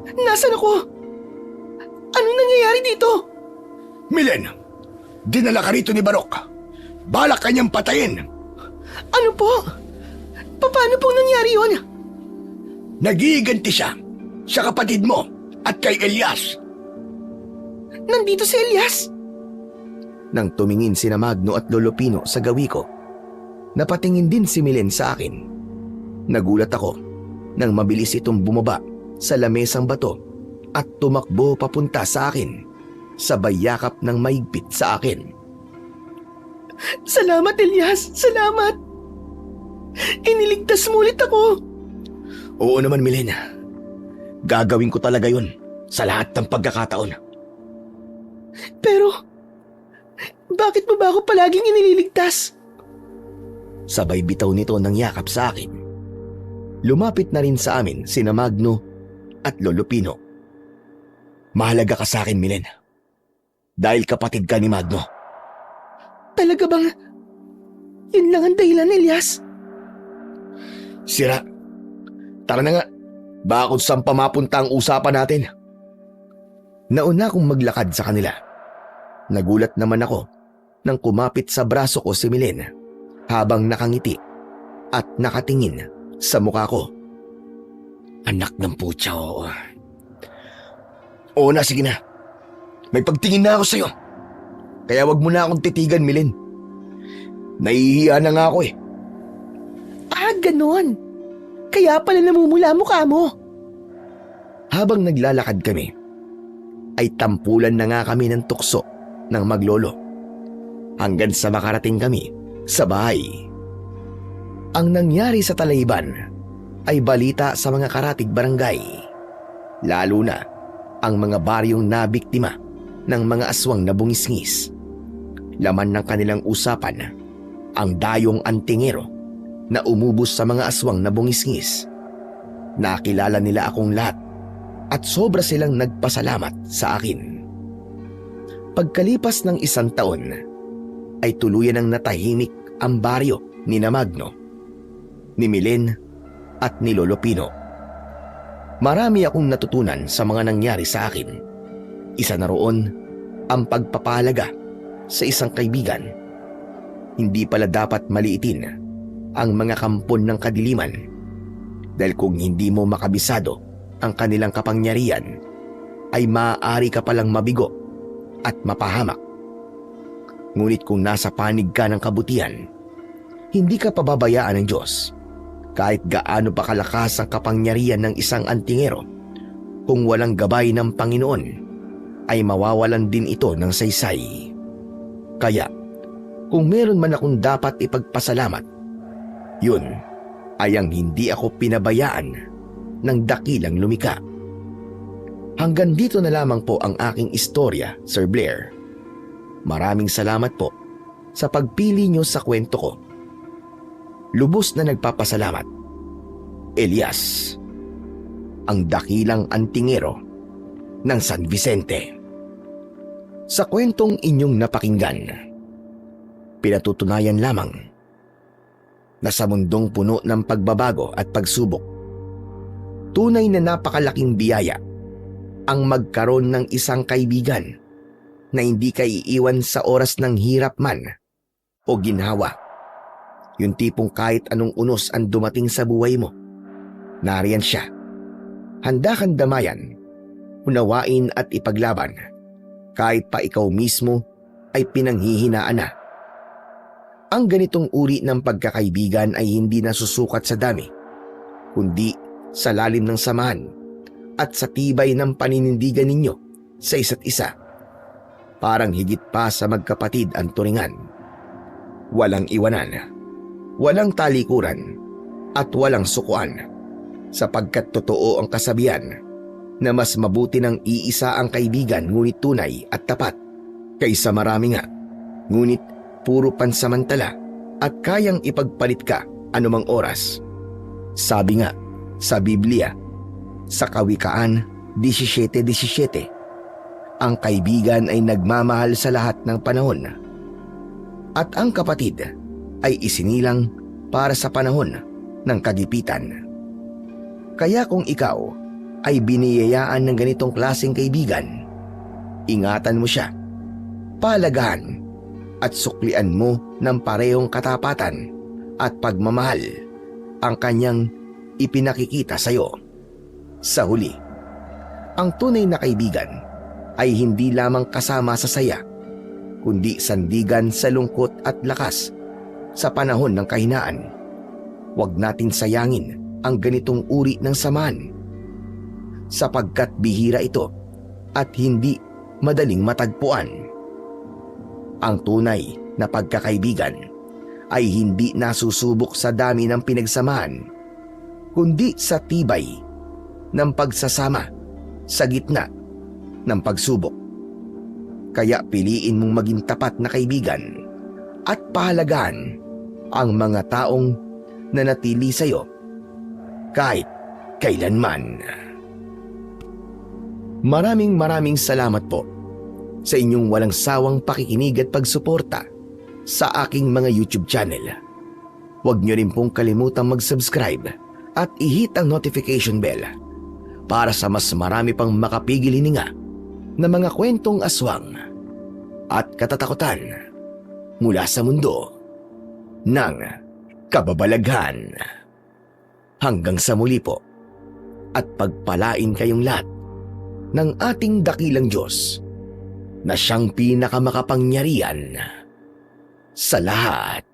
Nasaan ako? Anong nangyayari dito? Milen, dinala ka rito ni Barok. Balak kanyang patayin. Ano po? Paano pong nangyari yun? Nagiganti siya sa kapatid mo at kay Elias. Nandito si Elias? Nang tumingin sina Magno at Lolo Pino sa gawi ko, napatingin din si Milen sa akin. Nagulat ako nang mabilis itong bumaba sa lamesang bato at tumakbo papunta sa akin. sabay yakap ng mahigpit sa akin. Salamat, Elias. Salamat. Iniligtas mo ulit ako. Oo naman, Milen. Gagawin ko talaga yun sa lahat ng pagkakataon. Pero, bakit mo ba ako palaging inililigtas? Sabay bitaw nito ng yakap sa akin. Lumapit na rin sa amin sina Magno at Lolo Pino. Mahalaga ka sa akin, Milen. Dahil kapatid ka ni Magno. Talaga bang yun lang ang dahilan, Elias? Sira, tara na nga. Baka kung saan pa mapunta ang usapan natin. Nauna akong maglakad sa kanila. Nagulat naman ako nang kumapit sa braso ko si Milen habang nakangiti at nakatingin sa mukha ko. Anak ng putya, oo. Oo na, sige na. May pagtingin na ako sa'yo. Kaya wag mo na akong titigan, Milen. Nahihiya na nga ako eh. Ah, ganon. Kaya pala namumula mukha mo. Habang naglalakad kami, ay tampulan na nga kami ng tukso ng maglolo. Hanggang sa makarating kami sa bahay. Ang nangyari sa Talayban ay balita sa mga karatig barangay. Lalo na ang mga baryong nabiktima ng mga aswang na bungisngis. Laman ng kanilang usapan ang dayong antingero na umubos sa mga aswang na bungisngis. Nakilala nila akong lahat at sobra silang nagpasalamat sa akin. Pagkalipas ng 1 taon, ay tuluyan ang natahimik ang baryo ni Magno, ni Milen at ni Lolo Pino. Marami akong natutunan sa mga nangyari sa akin. Isa na roon ang pagpapahalaga sa isang kaibigan. Hindi pala dapat maliitin ang mga kampon ng kadiliman dahil kung hindi mo makabisado ang kanilang kapangyarihan ay maaari ka palang mabigo at mapahamak. Ngunit kung nasa panig ka ng kabutihan, hindi ka pababayaan ng Diyos kahit gaano pa kalakas ang kapangyarihan ng isang antingero. Kung walang gabay ng Panginoon ay mawawalan din ito ng saysay. Kaya kung meron man akong dapat ipagpasalamat, yun ay ang hindi ako pinabayaan ng dakilang lumika. Hanggang dito na lamang po ang aking istorya, Sir Blair. Maraming salamat po sa pagpili niyo sa kwento ko. Lubos na nagpapasalamat. Elias, ang dakilang antingero ng San Vicente. Sa kwentong inyong napakinggan, pinatutunayan lamang na sa mundong puno ng pagbabago at pagsubok, tunay na napakalaking biyaya ang magkaroon ng isang kaibigan na hindi ka iiwan sa oras ng hirap man o ginhawa. Yung tipong kahit anong unos ang dumating sa buhay mo, nariyan siya. Handa kang damayan, unawain at ipaglaban kahit pa ikaw mismo ay pinanghihinaan na. Ang ganitong uri ng pagkakaibigan ay hindi nasusukat sa dami, kundi sa lalim ng samahan at sa tibay ng paninindigan ninyo sa isa't isa. Parang higit pa sa magkapatid ang turingan. Walang iwanan, walang talikuran, at walang sukuan, sapagkat totoo ang kasabihan na mas mabuti ng iisa ang kaibigan ngunit tunay at tapat kaysa marami nga, ngunit puro pansamantala at kayang ipagpalit ka anumang oras. Sabi nga sa Biblia, sa Kawikaan 17:17, ang kaibigan ay nagmamahal sa lahat ng panahon at ang kapatid ay isinilang para sa panahon ng kagipitan. Kaya kung ikaw ay biniyayaan ng ganitong klaseng kaibigan, ingatan mo siya, palagahan at suklian mo ng parehong katapatan at pagmamahal ang kanyang ipinakikita sa iyo. Sa huli, ang tunay na kaibigan ay hindi lamang kasama sa saya, kundi sandigan sa lungkot at lakas sa panahon ng kahinaan. Huwag natin sayangin ang ganitong uri ng samahan, sapagkat bihira ito at hindi madaling matagpuan. Ang tunay na pagkakaibigan ay hindi nasusubok sa dami ng pinagsamahan, kundi sa tibay ng pagsasama sa gitna ng pagsubok. Kaya piliin mong maging tapat na kaibigan at pahalagahan ang mga taong nanatili sa iyo kahit kailanman. Maraming salamat po sa inyong walang sawang pakikinig at pagsuporta sa aking mga YouTube channel. Huwag niyo rin pong kalimutang mag-subscribe at i-hit ang notification bell para sa mas marami pang makapigil hininga na mga kwentong aswang at katatakutan mula sa mundo ng kababalaghan. Hanggang sa muli po, at pagpalain kayong lahat ng ating dakilang Diyos na siyang pinakamakapangyarihan sa lahat.